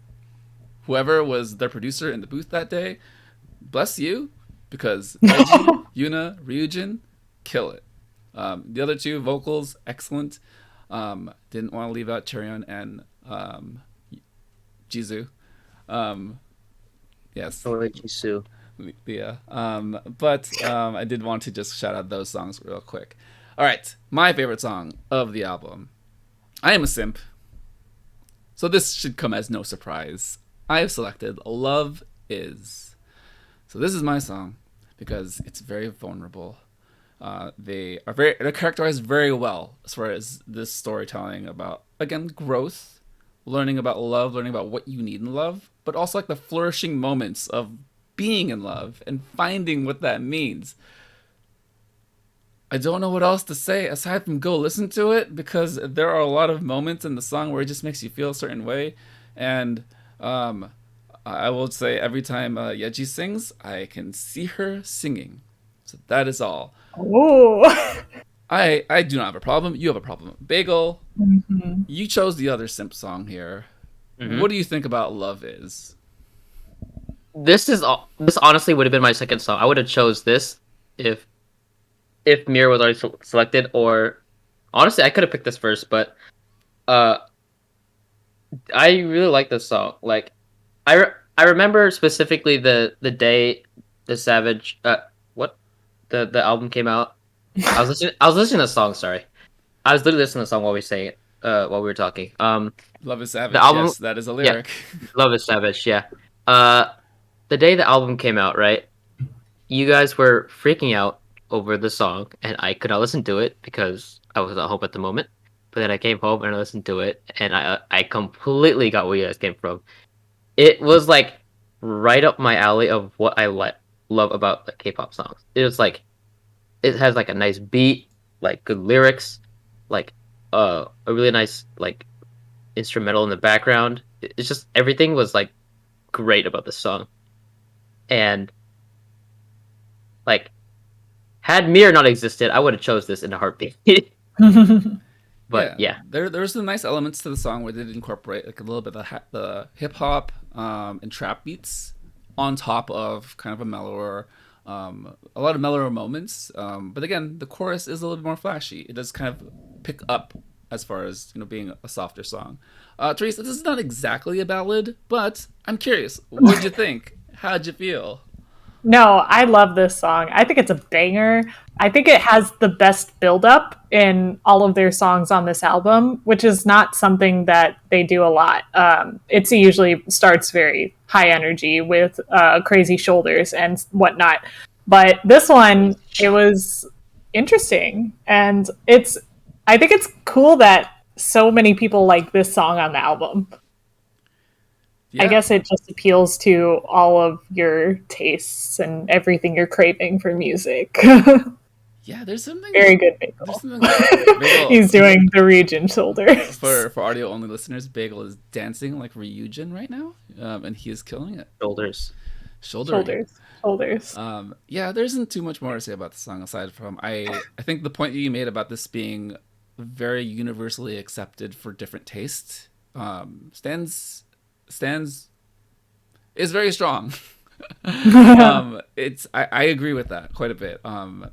Speaker 1: Whoever was their producer in the booth that day, bless you, because Eiji, Yuna, Ryujin, kill it. The other two vocals, excellent. Didn't want to leave out Cheon and Jisoo. Yes.
Speaker 2: Oh, Jisoo.
Speaker 1: Yeah. But I did want to just shout out those songs real quick. All right, my favorite song of the album. I am a simp, so this should come as no surprise. I have selected Love Is. So this is my song because it's very vulnerable. They're characterized very well as far as this storytelling about, again, growth, learning about love, learning about what you need in love, but also like the flourishing moments of being in love and finding what that means. I don't know what else to say aside from go listen to it, because there are a lot of moments in the song where it just makes you feel a certain way. And I will say every time Yeji sings, I can see her singing. So that is all.
Speaker 3: Oh.
Speaker 1: I do not have a problem. You have a problem. Bagel, you chose the other simp song here. What do you think about Love Is?
Speaker 2: This honestly would have been my second song. I would have chose this if Mir was already selected, or honestly, I could have picked this first, but I really like this song. Like, I remember specifically the day the Savage the album came out. I was listening to the song. Sorry, I was literally listening to the song while we were saying it. While we were talking.
Speaker 1: Love is Savage.
Speaker 2: The album,
Speaker 1: yes, that is a lyric.
Speaker 2: Yeah, Love is Savage. Yeah. The day the album came out, right? You guys were freaking out over the song, and I could not listen to it because I was at home at the moment. But then I came home and I listened to it, and I completely got where you guys came from. It was like right up my alley of what I love about like K-pop songs. It was like, it has like a nice beat, like good lyrics, like a really nice like instrumental in the background. It's just everything was like great about this song. And like, had Mir not existed, I would have chose this in a heartbeat. But yeah.
Speaker 1: There's some nice elements to the song where they did incorporate like a little bit of the hip hop and trap beats on top of kind of a mellower, a lot of mellower moments. But again, the chorus is a little bit more flashy. It does kind of pick up as far as, you know, being a softer song. Teresa, this is not exactly a ballad, but I'm curious, what did you think? How'd you feel?
Speaker 3: No, I love this song. I think it's a banger. I think it has the best build-up in all of their songs on this album, which is not something that they do a lot. ITZY usually starts very high energy with crazy shoulders and whatnot. But this one, it was interesting. And I think it's cool that so many people like this song on the album.
Speaker 1: Yeah.
Speaker 3: I guess it just appeals to all of your tastes and everything you're craving for music.
Speaker 1: Yeah, there's something
Speaker 3: Very good, Bagel.
Speaker 1: There's something Bagel,
Speaker 3: He's doing the region shoulders.
Speaker 1: for audio only listeners, Bagel is dancing like Ryujin right now, and he is killing it.
Speaker 2: Shoulders.
Speaker 3: Shoulders.
Speaker 1: Yeah, there isn't too much more to say about the song aside from I think the point that you made about this being very universally accepted for different tastes stands is very strong. I agree with that quite a bit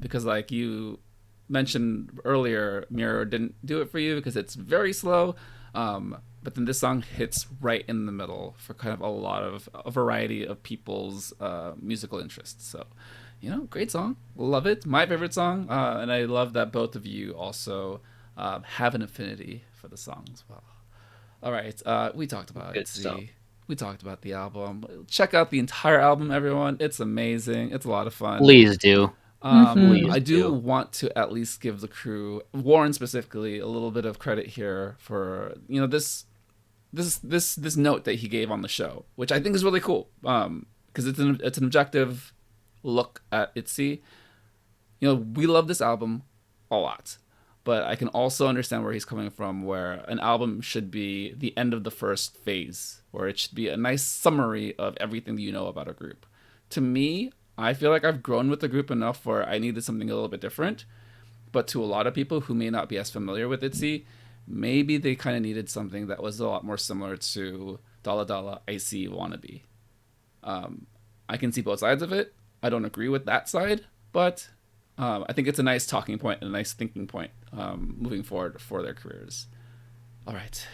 Speaker 1: because like you mentioned earlier, Mirror didn't do it for you because it's very slow, but then this song hits right in the middle for kind of a variety of people's musical interests. So great song, love it, my favorite song, and I love that both of you also have an affinity for the song as well. All right, we talked about ITZY. We talked about the album. Check out the entire album, everyone. It's amazing. It's a lot of fun.
Speaker 2: Please do.
Speaker 1: I do want to at least give the crew, Warren specifically, a little bit of credit here for this note that he gave on the show, which I think is really cool because it's an objective look at ITZY. We love this album a lot. But I can also understand where he's coming from, where an album should be the end of the first phase, where it should be a nice summary of everything that you know about a group. To me, I feel like I've grown with the group enough where I needed something a little bit different. But to a lot of people who may not be as familiar with ITZY, maybe they kind of needed something that was a lot more similar to Dala Dala Icy Wannabe. I can see both sides of it. I don't agree with that side, but I think it's a nice talking point and a nice thinking point moving forward for their careers. All right.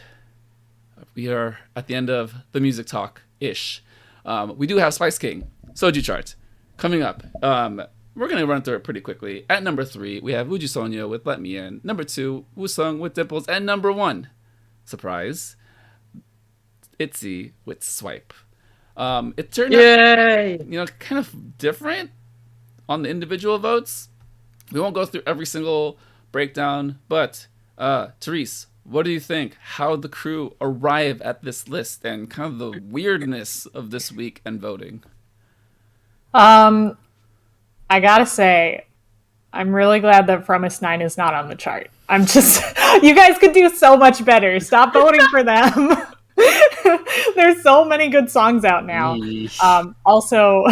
Speaker 1: We are at the end of the music talk-ish. We do have Spice King, Soju Chart, coming up. We're going to run through it pretty quickly. At number 3, we have Wooju Sonyo with Let Me In. Number 2, Woosung with Dimples. And number 1, surprise, ITZY with Swipe. It turned out, kind of different on the individual votes. We won't go through every single breakdown, but Therese, what do you think? How the crew arrive at this list and kind of the weirdness of this week and voting?
Speaker 3: I gotta say, I'm really glad that From Us 9 is not on the chart. I'm just, you guys could do so much better. Stop voting for them. There's so many good songs out now. Also,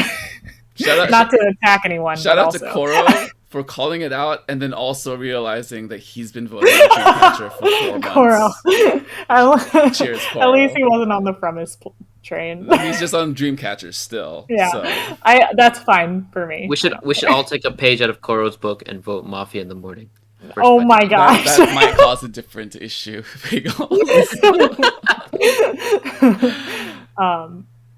Speaker 3: not to attack anyone.
Speaker 1: Shout out to Koro for calling it out and then also realizing that he's been voting for Dreamcatcher for 4 months.
Speaker 3: Koro.
Speaker 1: Cheers, Koro.
Speaker 3: At least he wasn't on the From Us train.
Speaker 1: He's just on Dreamcatcher still.
Speaker 3: Yeah,
Speaker 1: so.
Speaker 3: That's fine for me.
Speaker 2: We should all take a page out of Koro's book and vote Mafia in the morning.
Speaker 3: Oh my gosh.
Speaker 1: That might cause a different issue.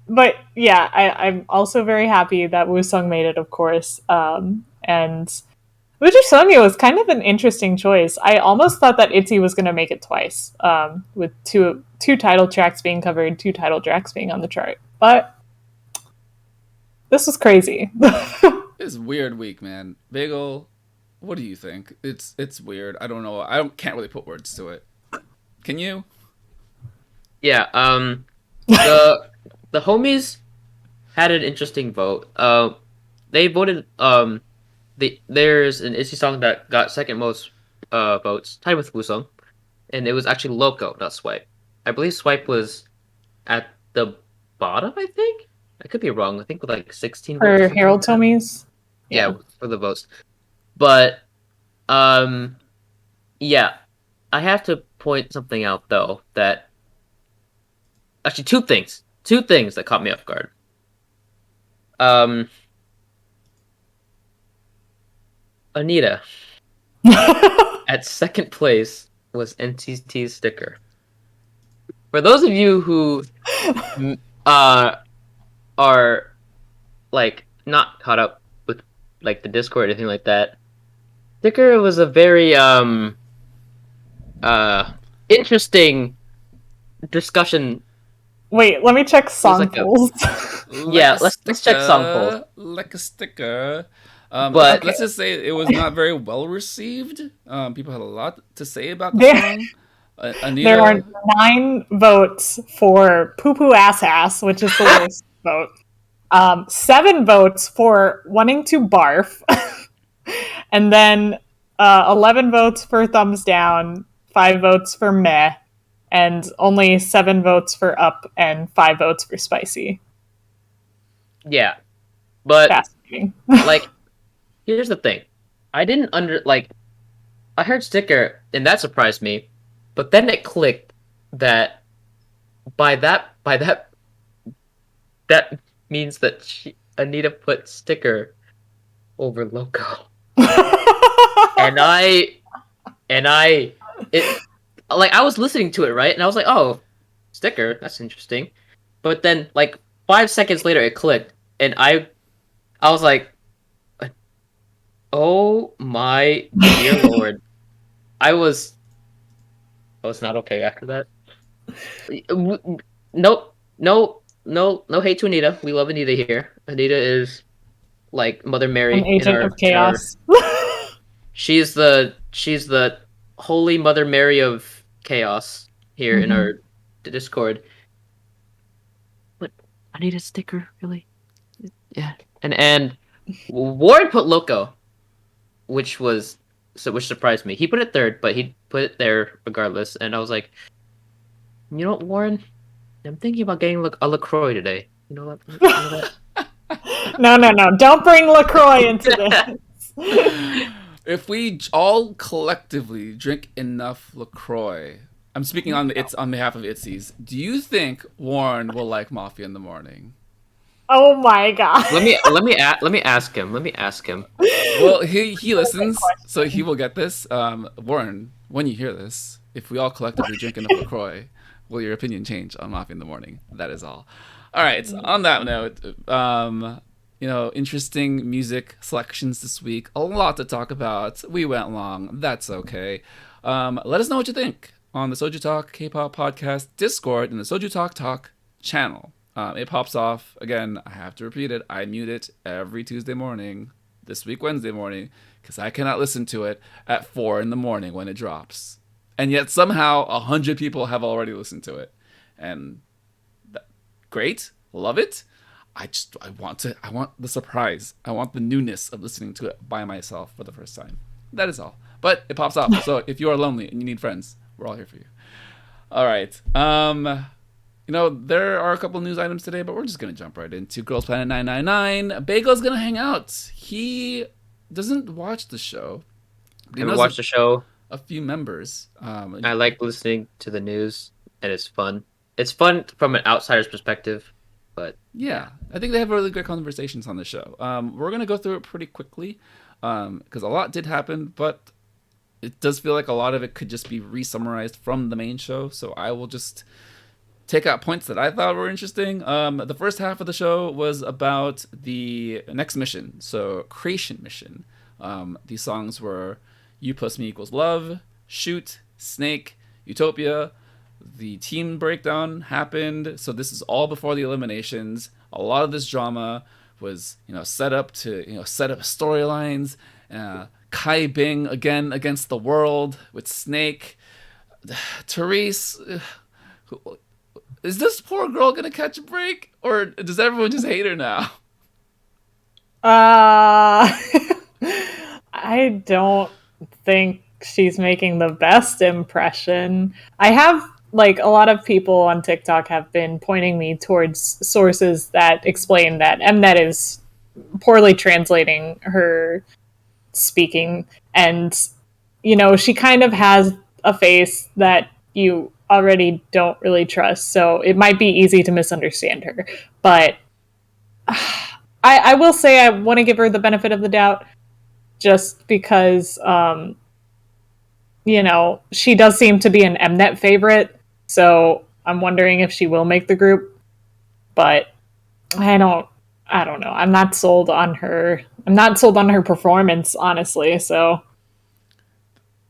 Speaker 3: But yeah, I'm also very happy that Woosung made it, of course. And Wooju Sonyo was kind of an interesting choice. I almost thought that ITZY was going to make it twice, with two title tracks being covered, 2 title tracks being on the chart. But this was crazy.
Speaker 1: It's a weird week, man. Bagel, what do you think? It's weird. I don't know. I can't really put words to it. Can you?
Speaker 2: Yeah. The homies had an interesting vote. They voted. There's an ITZY song that got second most votes, tied with Woosung, and it was actually Loco, not Swipe. I believe Swipe was at the bottom. I think I could be wrong. I think with like 16
Speaker 3: For
Speaker 2: votes.
Speaker 3: Harold Tomies.
Speaker 2: Yeah, for the votes. But yeah, I have to point something out though. That actually two things that caught me off guard. Anita at second place was NCT's Sticker. For those of you who are like not caught up with like the Discord or anything like that, Sticker was a very interesting discussion.
Speaker 3: Wait, let me check song polls.
Speaker 2: Yeah, let's check song polls.
Speaker 1: Like a sticker.
Speaker 2: But
Speaker 1: let's just say it was not very well received. People had a lot to say about the
Speaker 3: There-
Speaker 1: song.
Speaker 3: There are
Speaker 1: Anita,
Speaker 3: 9 votes for poo poo ass, which is the worst vote. 7 votes for wanting to barf. And then 11 votes for thumbs down, 5 votes for meh, and only 7 votes for up and 5 votes for spicy.
Speaker 2: yeah, but
Speaker 3: Fascinating.
Speaker 2: like, here's the thing. I didn't I heard sticker, and that surprised me. But then it clicked that that means that Anita put sticker over logo. and I I was listening to it, right? And I was like, "Oh, sticker, that's interesting." But then like 5 seconds later it clicked, and I was like, "Oh my dear lord." I was not okay after that. Nope, no hate to Anita. We love Anita here. Anita is like Mother Mary
Speaker 3: An agent of chaos.
Speaker 2: She's the holy Mother Mary of chaos here in our Discord. But Anita's sticker, really? Yeah. And Ward put Loco, which surprised me. He put it third, but he put it there regardless. And I was like, you know what, Warren? I'm thinking about getting a LaCroix today. You know that?
Speaker 3: No. Don't bring LaCroix into this.
Speaker 1: if we all collectively drink enough LaCroix, I'm speaking on behalf of ITZYs. Do you think Warren will like Mafia in the Morning?
Speaker 3: Oh my god.
Speaker 2: Let me ask him.
Speaker 1: Well, he listens, so he will get this. Warren, when you hear this, if we all collectively drink enough LaCroix, will your opinion change on Mafia in the Morning? That is all. All right. On that note, interesting music selections this week. A lot to talk about. We went long. That's okay. Let us know what you think on the SojuTalk Kpop Podcast Discord and the SojuTalk Talk channel. It pops off. Again, I have to repeat it. I mute it every Tuesday morning, this week Wednesday morning, because I cannot listen to it at 4 a.m. when it drops. And yet somehow 100 people have already listened to it. And great. Love it. I want the surprise. I want the newness of listening to it by myself for the first time. That is all. But it pops off. So if you are lonely and you need friends, we're all here for you. All right. There are a couple news items today, but we're just going to jump right into Girls Planet 999. Bagel's going to hang out. He doesn't watch the show.
Speaker 2: I haven't watched the show.
Speaker 1: A few members.
Speaker 2: I like listening to the news, and it's fun. It's fun from an outsider's perspective, but
Speaker 1: yeah, I think they have really great conversations on the show. We're going to go through it pretty quickly because a lot did happen, but it does feel like a lot of it could just be re-summarized from the main show, so I will just take out points that I thought were interesting. The first half of the show was about the next mission, so Creation Mission. These songs were You Plus Me Equals Love, Shoot, Snake, Utopia. The team breakdown happened, so this is all before the eliminations. A lot of this drama was, set up to, set up storylines. Kai Bing again against the world with Snake. Therese, is this poor girl gonna catch a break, or does everyone just hate her now?
Speaker 3: I don't think she's making the best impression. I have, a lot of people on TikTok have been pointing me towards sources that explain that Mnet is poorly translating her speaking, and, she kind of has a face that you already don't really trust, so it might be easy to misunderstand her. But I will say I want to give her the benefit of the doubt, just because she does seem to be an Mnet favorite, so I'm wondering if she will make the group. But I don't know. I'm not sold on her. I'm not sold on her performance, honestly. So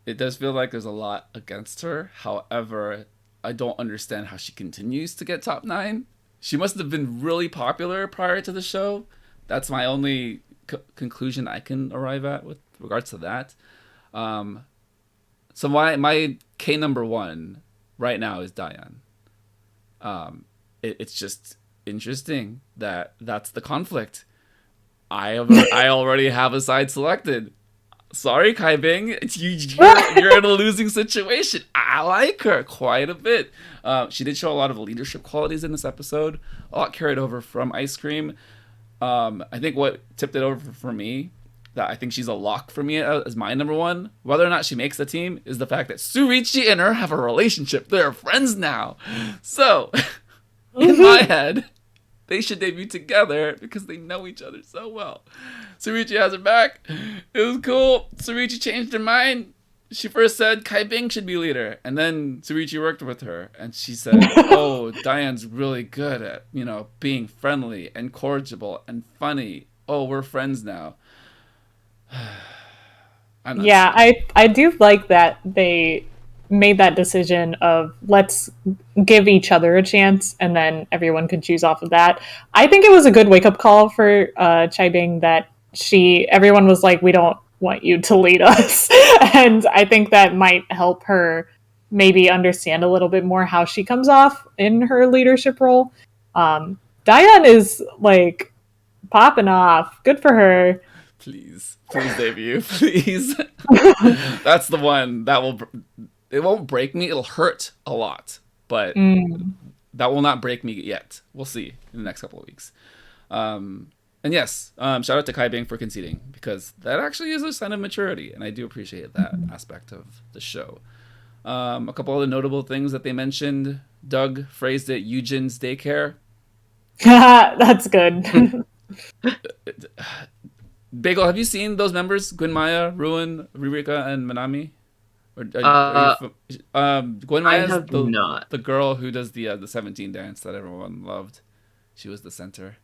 Speaker 1: it does feel like there's a lot against her. However, I don't understand how she continues to get top 9. She must have been really popular prior to the show That's my only conclusion I can arrive at with regards to that. Um, so my K number one right now is Diane. It's just interesting that that's the conflict. I already have a side selected. Sorry, Kai Bing, you're in a losing situation. I like her quite a bit. She did show a lot of leadership qualities in this episode. A lot carried over from Ice Cream. I think what tipped it over for me, that I think she's a lock for me as my number one, whether or not she makes the team, is the fact that Surichi and her have a relationship. They're friends now. So, in my head, they should debut together because they know each other so well. Surichi has her back. It was cool. Surichi changed her mind. She first said Kai Bing should be leader, and then Surichi worked with her, and she said, "Oh, Diane's really good at being friendly and cordial and funny. Oh, we're friends now."
Speaker 3: Yeah, I do like that they made that decision of let's give each other a chance and then everyone could choose off of that. I think it was a good wake-up call for Chai Bing that everyone was like, we don't want you to lead us. And I think that might help her maybe understand a little bit more how she comes off in her leadership role. Diane is like popping off. Good for her.
Speaker 1: Please debut, please. That's the one that it won't break me. It'll hurt a lot, but that will not break me yet. We'll see in the next couple of weeks. And yes, shout out to Kai Bing for conceding, because that actually is a sign of maturity, and I do appreciate that aspect of the show. A couple other notable things that they mentioned. Doug phrased it Eugen's daycare.
Speaker 3: That's good.
Speaker 1: Bagel, have you seen those members? Gwen Maya, Ruin, Ririka, and Manami? Gwen Maya is the girl who does the 17 dance that everyone loved. She was the center.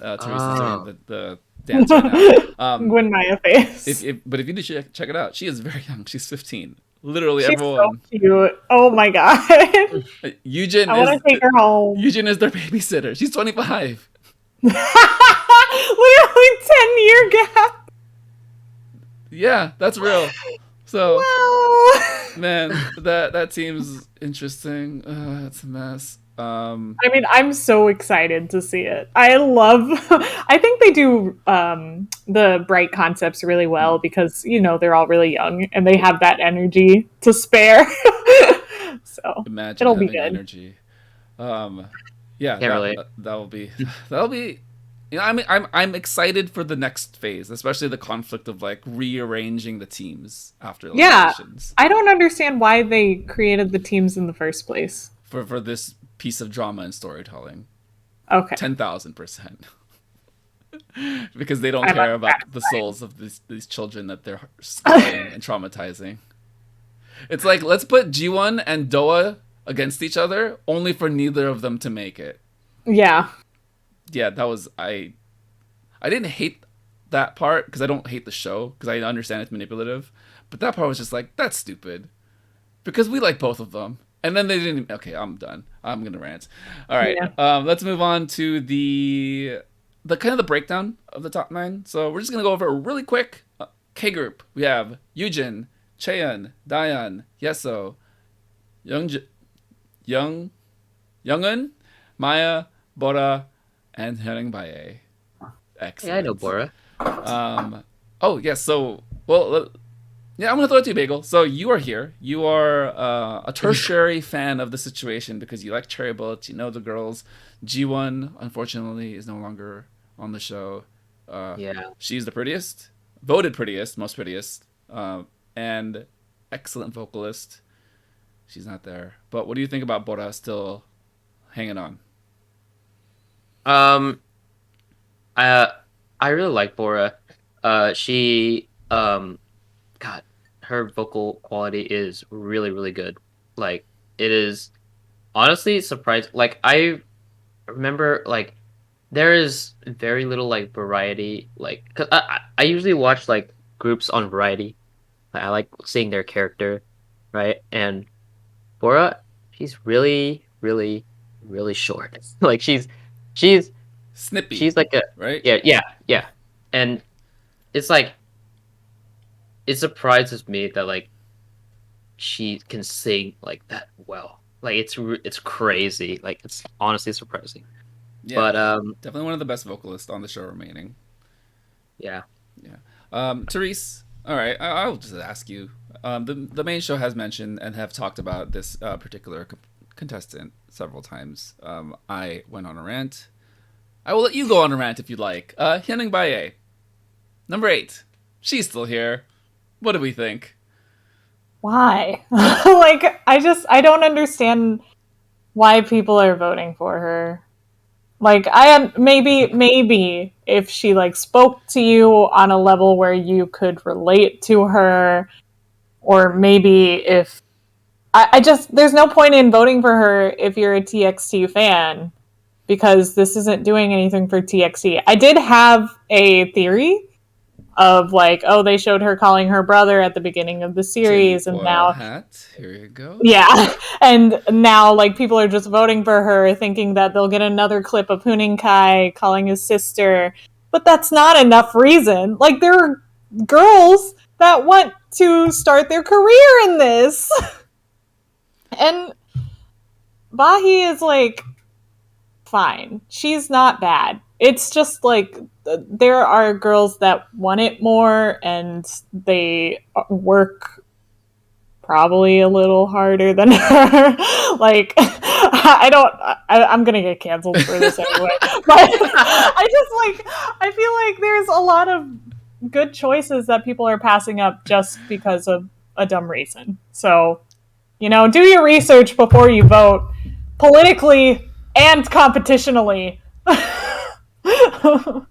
Speaker 1: Teresa's doing the dance right now.
Speaker 3: Gwen Maya face.
Speaker 1: But if you do check it out, she is very young. She's 15. Literally
Speaker 3: She's
Speaker 1: everyone.
Speaker 3: So cute. Oh my god.
Speaker 1: Eugen.
Speaker 3: I want to take her home.
Speaker 1: Eugen is their babysitter. She's 25.
Speaker 3: Literally 10-year gap.
Speaker 1: Yeah, that's real. So,
Speaker 3: wow.
Speaker 1: Man, that team's interesting. It's a mess.
Speaker 3: I mean, I'm so excited to see it. I think they do the bright concepts really well because, they're all really young and they have that energy to spare. So
Speaker 1: imagine
Speaker 3: it'll be good.
Speaker 1: Energy. Yeah, that'll be. I'm excited for the next phase, especially the conflict of like rearranging the teams after eliminations.
Speaker 3: Yeah, I don't understand why they created the teams in the first place.
Speaker 1: For this piece of drama and storytelling.
Speaker 3: Okay.
Speaker 1: 10,000%. Because they don't care about the souls of these children that they're scarring and traumatizing. It's like, let's put Ji-won and Doa against each other, only for neither of them to make it.
Speaker 3: Yeah.
Speaker 1: Yeah, that was... I didn't hate that part, because I don't hate the show, because I understand it's manipulative. But that part was just like, that's stupid. Because we like both of them. And then they didn't... Okay, I'm done. I'm going to rant. All right, let's move on to the kind of the breakdown of the top 9. So we're just going to go over it really quick. K-group. We have Yujin, Chaeyeon, Dayan, Yeso, Youngun, Maya, Bora, and Hyuneng Bae. Excellent.
Speaker 2: Yeah, I know Bora.
Speaker 1: Oh, yes. So, yeah, I'm going to throw it to you, Bagel. So you are here. You are a tertiary fan of the situation because you like Cherry Bullets. You know the girls. G1, unfortunately, is no longer on the show.
Speaker 2: Yeah.
Speaker 1: She's the prettiest. Voted prettiest. Most prettiest. And excellent vocalist. She's not there. But what do you think about Bora still hanging on?
Speaker 2: I really like Bora. She God, her vocal quality is really, really good. Like, it is honestly surprising. Like, I remember, like, there is very little, like, variety. Like, cause I usually watch, like, groups on Variety. Like, I like seeing their character, right? And Bora, she's really, really, really short. Like, she's
Speaker 1: Snippy.
Speaker 2: She's like a
Speaker 1: right.
Speaker 2: yeah, and it's like it surprises me that like she can sing like that well. Like it's crazy. Like it's honestly surprising.
Speaker 1: Yeah,
Speaker 2: But
Speaker 1: definitely one of the best vocalists on the show remaining.
Speaker 2: yeah.
Speaker 1: Therese, all right, I'll just ask you. The main show has mentioned and have talked about this particular contestant several times. I went on a rant. I will let you go on a rant if you'd like. Hyunning Bae, number 8. She's still here. What do we think?
Speaker 3: Why? Like, I don't understand why people are voting for her. Like, maybe if she like spoke to you on a level where you could relate to her, or maybe if I just there's no point in voting for her if you're a TXT fan, because this isn't doing anything for TXT. I did have a theory of like, oh, they showed her calling her brother at the beginning of the series, and now
Speaker 1: hat. Here you go.
Speaker 3: yeah, and now like people are just voting for her, thinking that they'll get another clip of Huning Kai calling his sister, but that's not enough reason. Like there are girls that want to start their career in this, and Bahi is like fine. She's not bad. It's just like there are girls that want it more, and they work probably a little harder than her. Like, I'm gonna get canceled for this anyway. But I feel like there's a lot of good choices that people are passing up just because of a dumb reason. So, do your research before you vote, politically and competitionally.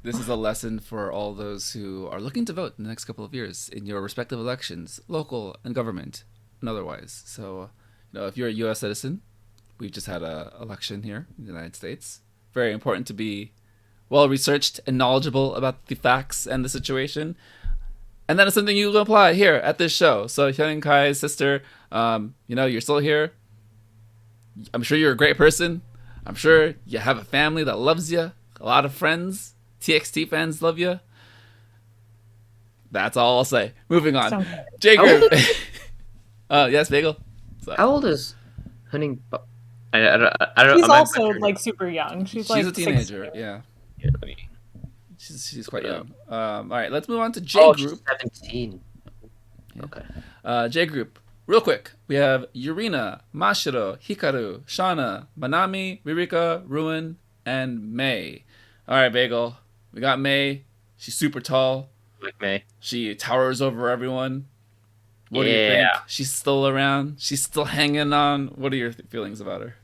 Speaker 1: This is a lesson for all those who are looking to vote in the next couple of years in your respective elections, local and government and otherwise. So, if you're a U.S. citizen, we just had an election here in the United States. Very important to be well-researched and knowledgeable about the facts and the situation. And that is something you can apply here at this show. So, Hyun Kai's sister, you're still here. I'm sure you're a great person. I'm sure you have a family that loves you. A lot of friends. TXT fans love you. That's all I'll say. Moving on. J Group. Yes, Bagel.
Speaker 2: How old is Hunting? I don't.
Speaker 3: She's also like super young. She's like
Speaker 1: a teenager.
Speaker 3: 16.
Speaker 1: Yeah. She's quite
Speaker 2: Yeah.
Speaker 1: young. All right, let's move on to J Group.
Speaker 2: She's 17.
Speaker 1: Yeah.
Speaker 2: Okay.
Speaker 1: J Group. Real quick, we have Yurina, Mashiro, Hikaru, Shauna, Manami, Ririka, Ruin, and May. All right, Bagel. We got May. She's super tall.
Speaker 2: Like May.
Speaker 1: She towers over everyone. What do you think? She's still around? She's still hanging on? What are your feelings about her?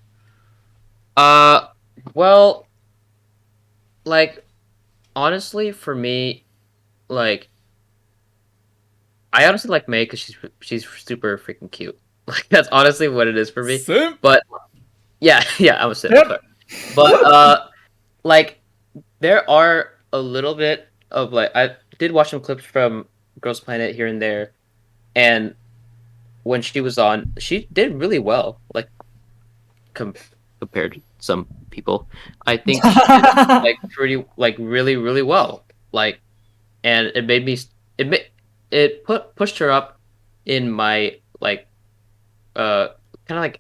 Speaker 2: Well, like, honestly, for me, like, I honestly like May because she's super freaking cute. Like, that's honestly what it is for me.
Speaker 1: Simp?
Speaker 2: But yeah, I'm a simp.
Speaker 3: Yep.
Speaker 2: But like, there are a little bit of like I did watch some clips from Girls Planet here and there, and when she was on, she did really well. Like compared to some people, I think she did, like pretty like really well. Like, and it made me pushed her up in my like kind of like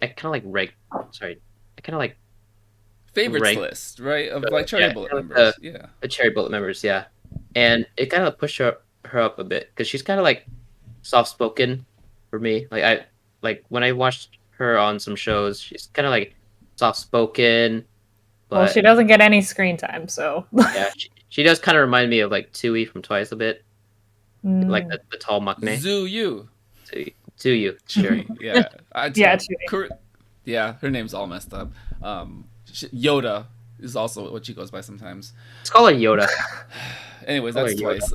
Speaker 1: Favorites list, right? Of like Cherry Bullet members. Yeah.
Speaker 2: The Cherry Bullet members, yeah. And it kind of pushed her up a bit because she's kind of like soft spoken for me. Like when I watched her on some shows, she's kind of like soft spoken.
Speaker 3: Well, she doesn't get any screen time, so
Speaker 2: yeah, she does kind of remind me of like Tui from Twice a bit, like the tall maknae. Tsuyu, sure.
Speaker 1: Yeah,
Speaker 3: yeah,
Speaker 1: yeah, her name's all messed up. Yoda is also what she goes by sometimes.
Speaker 2: Let's call her Yoda.
Speaker 1: Anyways, that's Twice.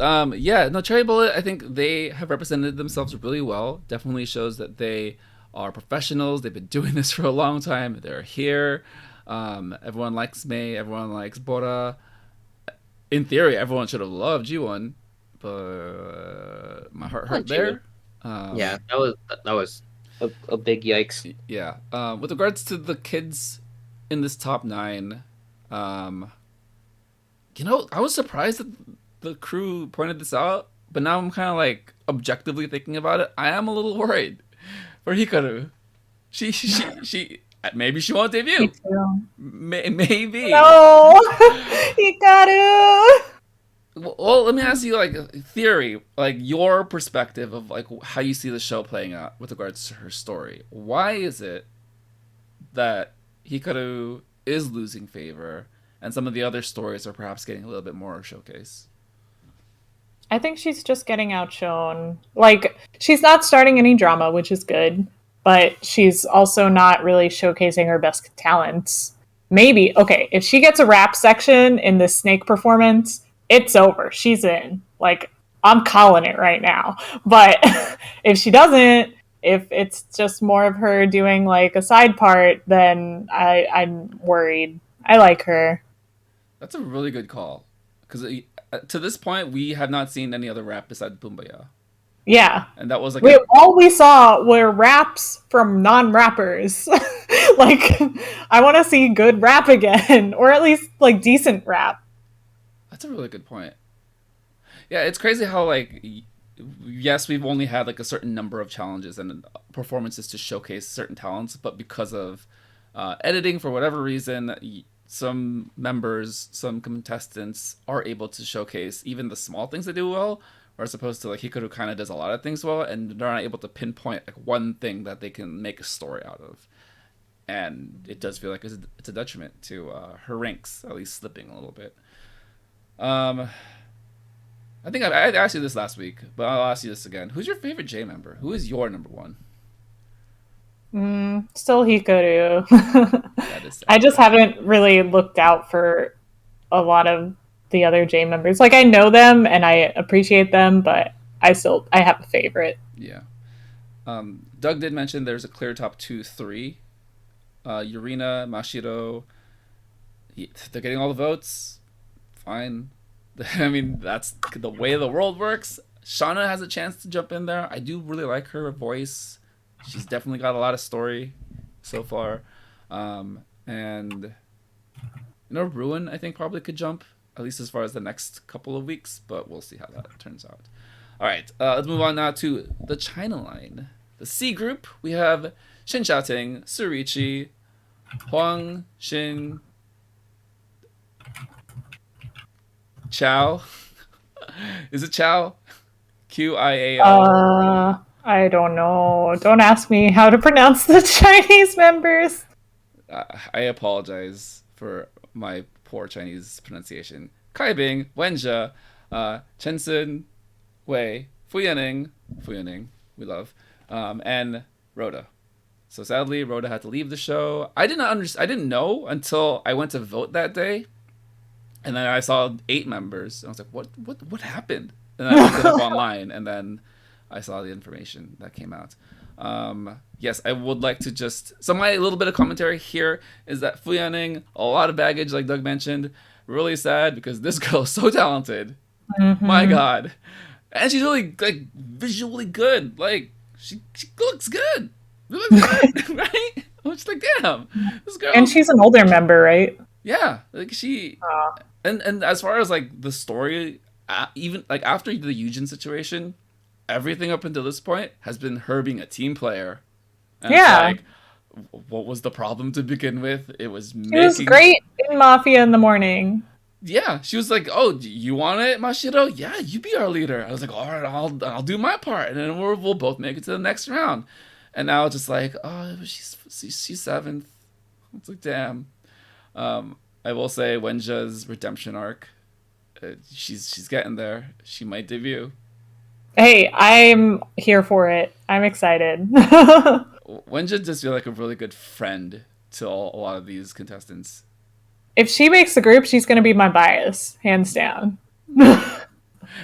Speaker 1: Cherry Bullet, I think they have represented themselves really well. Definitely shows that they are professionals. They've been doing this for a long time. They're here. Everyone likes May. Everyone likes Bora. In theory, everyone should have loved Jiwon, but my heart hurt there.
Speaker 2: Yeah, that was a big yikes.
Speaker 1: Yeah. With regards to the kids in this top 9, I was surprised that the crew pointed this out, but now I'm kind of like objectively thinking about it. I am a little worried for Hikaru. She maybe she won't
Speaker 3: Me
Speaker 1: debut.
Speaker 3: too.
Speaker 1: Maybe.
Speaker 3: No, Hikaru.
Speaker 1: Well, let me ask you like a theory, like your perspective of like how you see the show playing out with regards to her story. Why is it that Hikaru is losing favor and some of the other stories are perhaps getting a little bit more showcase?
Speaker 3: I think she's just getting outshone. Like, she's not starting any drama, which is good, but she's also not really showcasing her best talents. Maybe, okay, if she gets a rap section in this Snake performance, it's over. She's in. Like, I'm calling it right now. But if she doesn't, if it's just more of her doing like a side part, then I'm worried. I like her.
Speaker 1: That's a really good call. Because to this point, we have not seen any other rap besides Bumbaya.
Speaker 3: Yeah.
Speaker 1: And that was like...
Speaker 3: all we saw were raps from non-rappers. Like, I want to see good rap again. Or at least, like, decent rap.
Speaker 1: That's a really good point. Yeah, it's crazy how, like... Yes, we've only had like a certain number of challenges and performances to showcase certain talents, but because of editing, for whatever reason, some members, some contestants are able to showcase even the small things they do well, as opposed to like Hikaru kind of does a lot of things well, and they're not able to pinpoint like one thing that they can make a story out of. And it does feel like it's a detriment to her ranks, at least slipping a little bit. I think I asked you this last week, but I'll ask you this again. Who's your favorite J member? Who is your number one?
Speaker 3: Still Hikaru.
Speaker 1: That is sad.
Speaker 3: I just haven't really looked out for a lot of the other J members. Like, I know them and I appreciate them, but I have a favorite.
Speaker 1: Yeah. Doug did mention there's a clear top 2-3. Yurina, Mashiro, they're getting all the votes. Fine. I mean, that's the way the world works. Shauna has a chance to jump in there. I do really like her voice. She's definitely got a lot of story so far. And Ruin, I think, probably could jump, at least as far as the next couple of weeks, but we'll see how that turns out. All right, let's move on now to the China line. The C group, we have Shin Xiaoting, Surichi, Huang Xin, Chow. Is it Chow? QIAO.
Speaker 3: I don't know. Don't ask me how to pronounce the Chinese members.
Speaker 1: I apologize for my poor Chinese pronunciation. Kai Bing, Wenjia, Chensun, Wei, Fuyaning, we love, and Rhoda. So sadly, Rhoda had to leave the show. I didn't know until I went to vote that day. And then I saw 8 members, and I was like, what happened? And then I looked it up online, and then I saw the information that came out. Yes, I would like to just... So my little bit of commentary here is that Fuyaning, a lot of baggage, like Doug mentioned. Really sad, because this girl is so talented. Mm-hmm. My God. And she's really, like, visually good. Like, she looks good. Looks good, right? I'm just like, damn. This girl...
Speaker 3: And she's an older member, right?
Speaker 1: Yeah, like she... And as far as like the story, even like after the Yujin situation, everything up until this point has been her being a team player. And
Speaker 3: yeah.
Speaker 1: It's like, what was the problem to begin with? It was
Speaker 3: It was great in Mafia in the morning.
Speaker 1: Yeah, she was like, "Oh, you want it, Mashiro? Yeah, you be our leader." I was like, "All right, I'll do my part, and then we'll both make it to the next round." And now it's just like, "Oh, she's 7th." It's like, damn. I will say Wenja's redemption arc, she's getting there. She might debut.
Speaker 3: Hey, I'm here for it. I'm excited.
Speaker 1: Wenja just feel like a really good friend to a lot of these contestants.
Speaker 3: If she makes the group, she's going to be my bias, hands down.
Speaker 1: And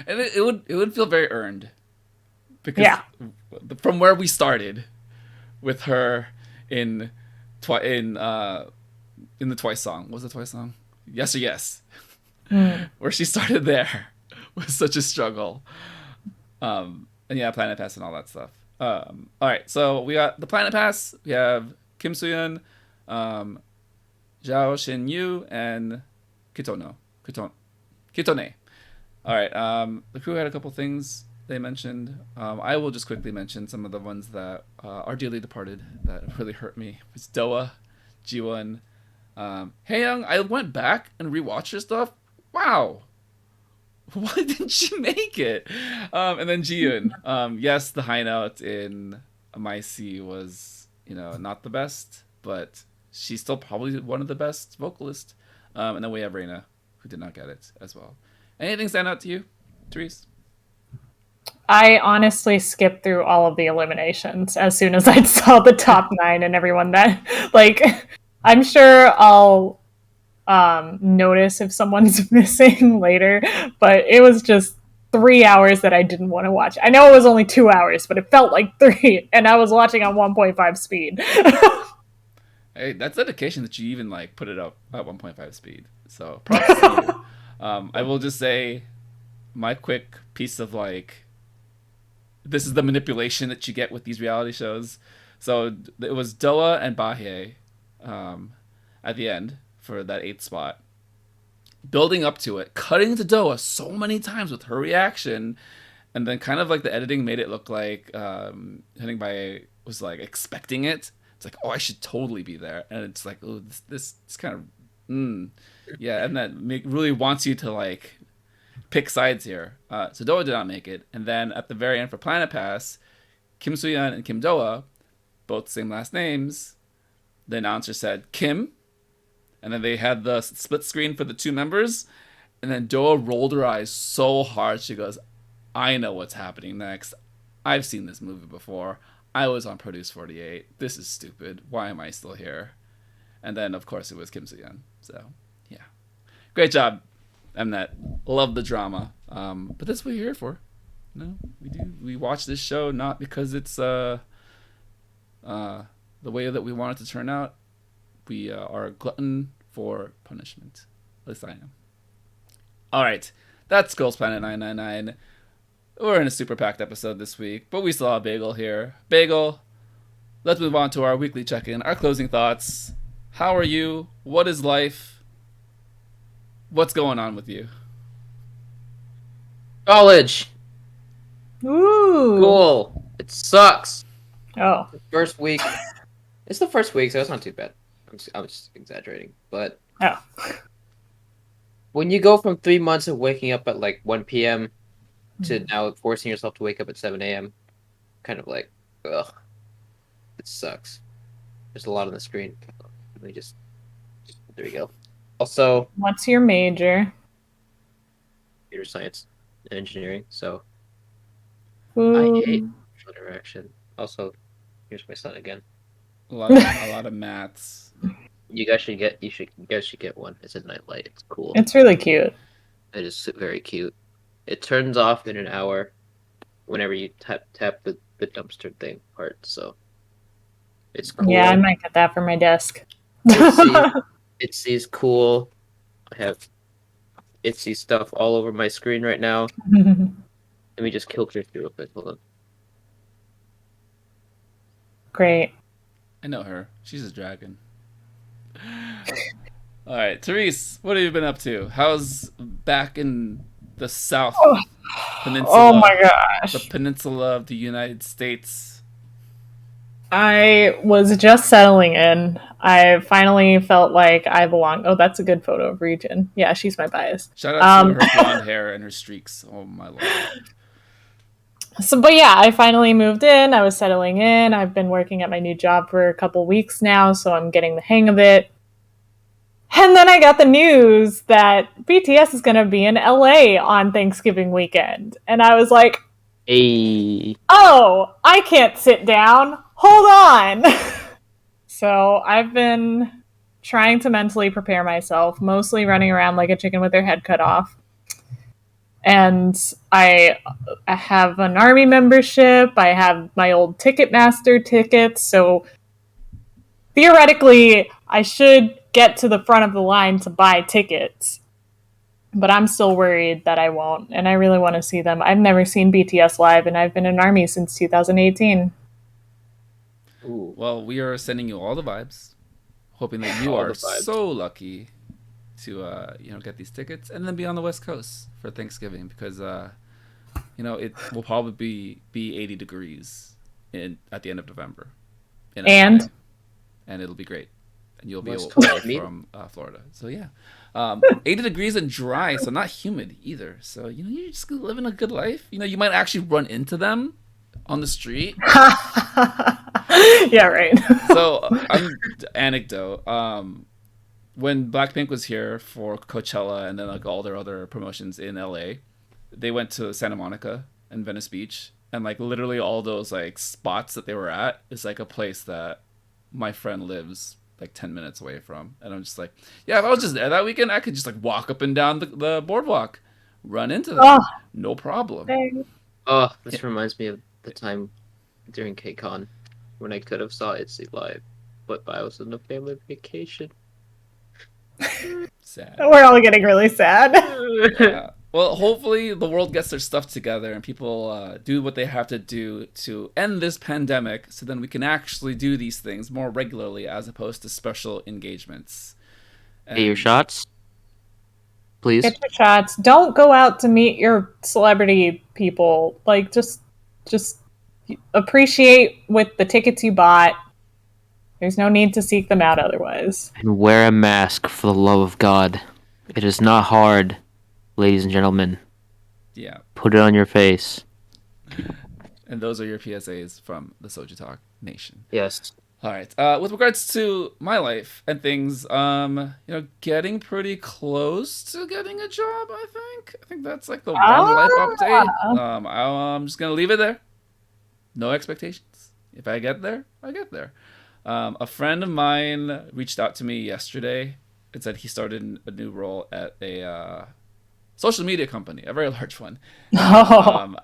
Speaker 1: it would feel very earned, because from where we started with her in the Twice song. What was the Twice song? Yes or Yes. Where she started there was such a struggle. And yeah, Planet Pass and all that stuff. All right, so we got the Planet Pass. We have Kim Soo-yeon, Zhao Shin-yu, and Kitono. Kitone. All right. The crew had a couple things they mentioned. I will just quickly mention some of the ones that are dearly departed that really hurt me. It's Doa, Jiwon, Haeyoung. I went back and rewatched her stuff. Wow. Why didn't she make it? And then Jiyoon. Yes, the high note in My C was, not the best, but she's still probably one of the best vocalists. And then we have Reina, who did not get it as well. Anything stand out to you, Therese?
Speaker 3: I honestly skipped through all of the eliminations as soon as I saw the top 9 and everyone that, I'm sure I'll notice if someone's missing later, but it was just 3 hours that I didn't want to watch. I know it was only 2 hours, but it felt like 3, and I was watching on 1.5 speed.
Speaker 1: Hey, that's dedication that you even put it up at 1.5 speed. So props to you. I will just say my quick piece of this is the manipulation that you get with these reality shows. So it was Doa and Bahye at the end for that 8th spot. Building up to it, cutting to Doa so many times with her reaction, and then kind of the editing made it look like Henning Bahye was expecting it. It's oh, I should totally be there, and it's oh, this kind of yeah, and that really wants you to pick sides here. So Doa did not make it, and then at the very end for Planet Pass, Kim Soo-yeon and Kim Doa, both same last names. The announcer said Kim, and then they had the split screen for the 2 members, and then Doa rolled her eyes so hard she goes, "I know what's happening next. I've seen this movie before. I was on Produce 48. This is stupid. Why am I still here?" And then, of course, it was Kim Soo-yeon. So, yeah. Great job, Mnet. Love the drama. But that's what we're here for. We watch this show not because it's the way that we want it to turn out. We are a glutton for punishment. At least I am. All right. That's Girls Planet 999. We're in a super packed episode this week, but we still have Bagel here. Bagel, let's move on to our weekly check-in, our closing thoughts. How are you? What is life? What's going on with you?
Speaker 2: College.
Speaker 3: Ooh.
Speaker 2: Cool. It sucks.
Speaker 3: Oh.
Speaker 2: The first week. It's the first week, so it's not too bad. I'm just exaggerating. But when you go from 3 months of waking up at 1 p.m. to now forcing yourself to wake up at 7 a.m., kind of ugh. It sucks. There's a lot on the screen. Let me just... There we go. Also...
Speaker 3: What's your major?
Speaker 2: Computer science and engineering, so...
Speaker 3: Ooh.
Speaker 2: I hate interaction. Also, here's my son again.
Speaker 1: A lot of maths.
Speaker 2: You guys should get one. It's a nightlight. It's cool.
Speaker 3: It's really cute.
Speaker 2: It is very cute. It turns off in an hour whenever you tap the dumpster thing part, so it's cool.
Speaker 3: Yeah, I might get that for my desk.
Speaker 2: Itzy's cool. I have Itsy stuff all over my screen right now. Let me just kill Christy real quick. Hold on.
Speaker 3: Great.
Speaker 1: I know her. She's a dragon. All right, Therese, what have you been up to? How's back in the South Peninsula?
Speaker 3: Oh my gosh.
Speaker 1: The peninsula of the United States.
Speaker 3: I was just settling in. I finally felt like I belong. Oh, that's a good photo of Regin. Yeah, she's my bias.
Speaker 1: Shout out to her blonde hair and her streaks. Oh my lord.
Speaker 3: But yeah, I finally moved in. I was settling in. I've been working at my new job for a couple weeks now, so I'm getting the hang of it. And then I got the news that BTS is going to be in LA on Thanksgiving weekend. And I was like,
Speaker 2: hey.
Speaker 3: Oh, I can't sit down. Hold on. So I've been trying to mentally prepare myself, mostly running around like a chicken with their head cut off. And I have an army membership. I have my old Ticketmaster tickets. So theoretically, I should get to the front of the line to buy tickets. But I'm still worried that I won't. And I really want to see them. I've never seen BTS live, and I've been in army since 2018.
Speaker 1: Ooh. Well, we are sending you all the vibes. Hoping that you are so lucky to get these tickets and then be on the West Coast for Thanksgiving because it will probably be 80 degrees at the end of November. And it'll be great. And you'll be away from Florida. So yeah, 80 degrees and dry, so not humid either. So you're just living a good life. You might actually run into them on the street.
Speaker 3: Yeah, right.
Speaker 1: So anecdote. When Blackpink was here for Coachella and then like all their other promotions in LA, they went to Santa Monica and Venice Beach, and like literally all those like spots that they were at is like a place that my friend lives like 10 minutes away from. And I'm just like, yeah, if I was just there that weekend, I could just like walk up and down the boardwalk, run into them, no problem.
Speaker 2: Oh, this reminds me of the time during KCON when I could have saw ITZY live, but I was on a family vacation.
Speaker 1: Sad.
Speaker 3: We're all getting really sad.
Speaker 1: Yeah. Well, hopefully the world gets their stuff together and people do what they have to do to end this pandemic so then we can actually do these things more regularly as opposed to special engagements.
Speaker 2: Get your shots, please.
Speaker 3: Get your shots. Don't go out to meet your celebrity people. Like, just appreciate with the tickets you bought. There's no need to seek them out otherwise.
Speaker 2: And wear a mask for the love of God. It is not hard, ladies and gentlemen.
Speaker 1: Yeah.
Speaker 2: Put it on your face.
Speaker 1: And those are your PSAs from the SojuTalk Nation.
Speaker 2: Yes.
Speaker 1: All right. With regards to my life and things, getting pretty close to getting a job, I think that's like the one life update. I'm just going to leave it there. No expectations. If I get there, I get there. A friend of mine reached out to me yesterday and said he started a new role at a social media company, a very large one. And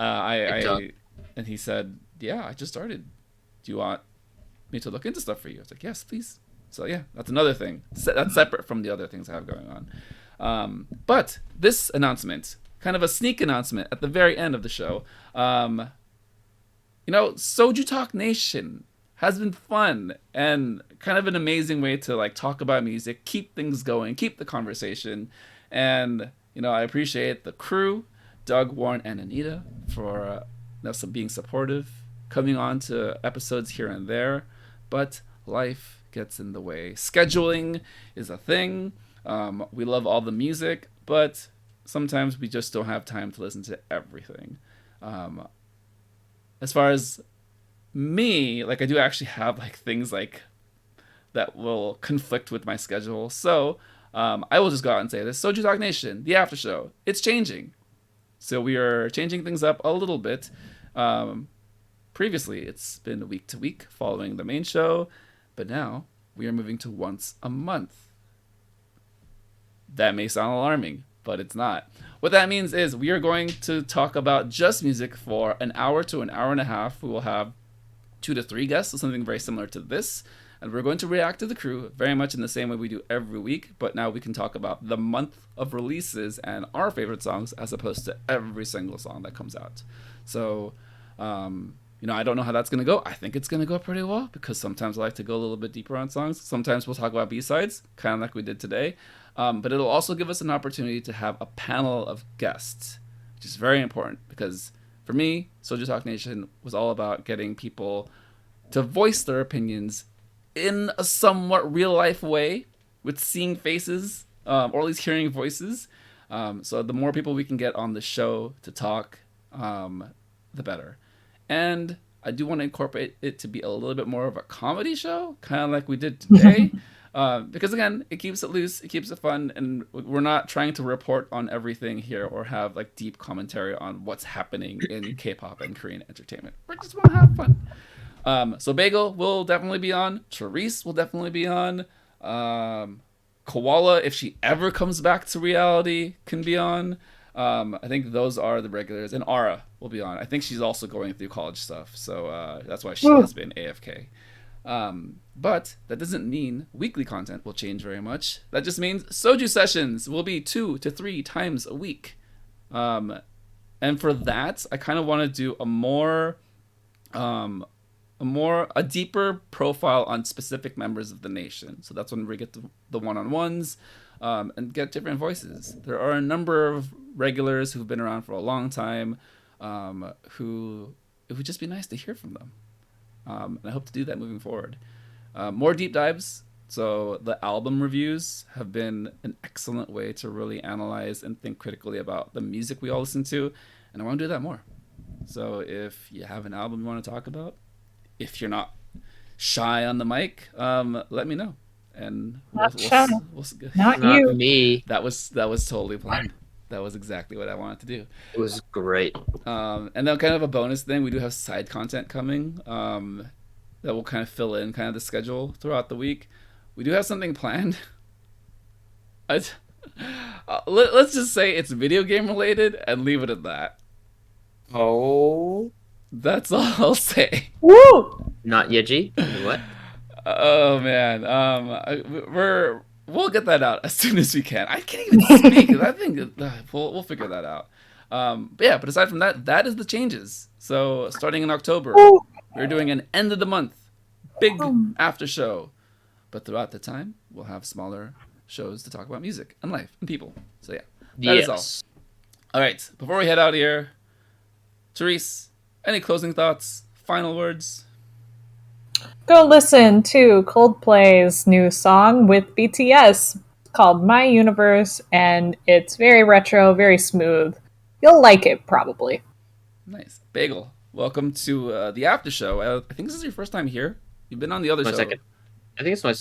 Speaker 1: he said, yeah, I just started. Do you want me to look into stuff for you? I was like, yes, please. So yeah, that's another thing. That's separate from the other things I have going on. But this announcement, kind of a sneak announcement at the very end of the show, SojuTalk Nation has been fun and kind of an amazing way to like talk about music, keep things going, keep the conversation. And, I appreciate the crew, Doug, Warren, and Anita for being supportive, coming on to episodes here and there. But life gets in the way. Scheduling is a thing. We love all the music, but sometimes we just don't have time to listen to everything. As far as me, like I do actually have like things like that will conflict with my schedule. So I will just go out and say this. SojuTalk Nation, the after show, it's changing. So we are changing things up a little bit. Previously, it's been week to week following the main show, but now we are moving to once a month. That may sound alarming, but it's not. What that means is we are going to talk about just music for an hour to an hour and a half. We will have 2 to 3 guests, so something very similar to this. And we're going to react to the crew very much in the same way we do every week, but now we can talk about the month of releases and our favorite songs as opposed to every single song that comes out. So, I don't know how that's going to go. I think it's going to go pretty well because sometimes I like to go a little bit deeper on songs. Sometimes we'll talk about B-sides, kind of like we did today. But it'll also give us an opportunity to have a panel of guests, which is very important because for me, SojuTalk Nation was all about getting people to voice their opinions in a somewhat real-life way with seeing faces, or at least hearing voices. So the more people we can get on the show to talk, the better. And I do want to incorporate it to be a little bit more of a comedy show, kind of like we did today. Because again, it keeps it loose, it keeps it fun, and we're not trying to report on everything here or have like deep commentary on what's happening in K-pop and Korean entertainment. We just want to have fun. So Bagel will definitely be on. Therese will definitely be on. Koala, if she ever comes back to reality, can be on. I think those are the regulars, and Ara will be on. I think she's also going through college stuff, so that's why she has been AFK. But that doesn't mean weekly content will change very much. That just means Soju sessions will be 2 to 3 times a week. And for that, I kind of want to do a deeper profile on specific members of the nation. So that's when we get the one-on-ones. and get different voices. There are a number of regulars who've been around for a long time, who it would just be nice to hear from them. And I hope to do that moving forward. More deep dives. So the album reviews have been an excellent way to really analyze and think critically about the music we all listen to, and I want to do that more. So if you have an album you want to talk about, if you're not shy on the mic, let me know. And
Speaker 3: Not shy. Not
Speaker 2: Not
Speaker 3: you.
Speaker 2: me.
Speaker 1: that was totally planned. That was exactly what I wanted to do.
Speaker 2: It was great.
Speaker 1: And then kind of a bonus thing, we do have side content coming that will kind of fill in kind of the schedule throughout the week. We do have something planned. Let's just say it's video game related and leave it at that.
Speaker 2: Oh.
Speaker 1: That's all I'll say.
Speaker 3: Woo!
Speaker 2: Not Yeji? What?
Speaker 1: Oh man, we'll get that out as soon as we can. I can't even speak. I think we'll figure that out. But aside from that, that is the changes. So starting in October, we're doing an end of the month big after show. But throughout the time, we'll have smaller shows to talk about music and life and people. So yeah, that is all. All right, before we head out here, Therese, any closing thoughts, final words?
Speaker 3: Go listen to Coldplay's new song with BTS called My Universe, and it's very retro, very smooth. You'll like it, probably.
Speaker 1: Nice. Bagel, welcome to the after show. I think this is your first time here. You've been on the other show.
Speaker 2: Second. I think it's my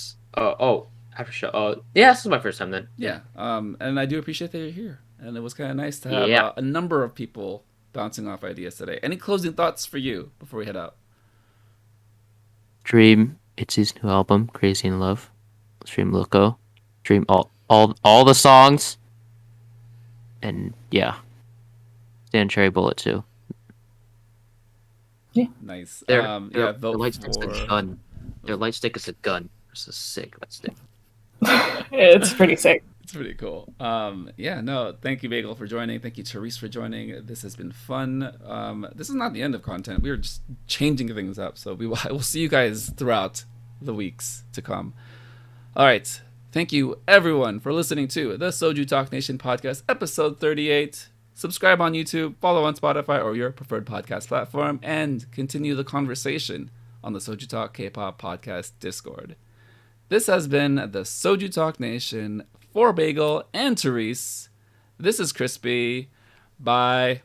Speaker 2: after show. Yeah, this is my first time then.
Speaker 1: Yeah. And I do appreciate that you're here. And it was kind of nice to have a number of people bouncing off ideas today. Any closing thoughts for you before we head out?
Speaker 2: Stream ITZY's new album, Crazy in Love. Stream Loco. Stream all the songs. And yeah. Stand Cherry Bullet too.
Speaker 3: Yeah.
Speaker 1: Nice.
Speaker 2: Their
Speaker 1: vote
Speaker 2: light stick's
Speaker 1: for...
Speaker 2: a gun. Their light stick is a gun. It's a sick light stick.
Speaker 3: It's pretty sick.
Speaker 1: It's pretty cool. Thank you, Bagel, for joining. Thank you, Therese, for joining. This has been fun. This is not the end of content. We are just changing things up. So I will see you guys throughout the weeks to come. All right. Thank you, everyone, for listening to the SojuTalk Nation podcast, episode 38. Subscribe on YouTube, follow on Spotify or your preferred podcast platform, and continue the conversation on the SojuTalk Kpop Podcast Discord. This has been the SojuTalk Nation for Bagel and Therese. This is Crispy. Bye.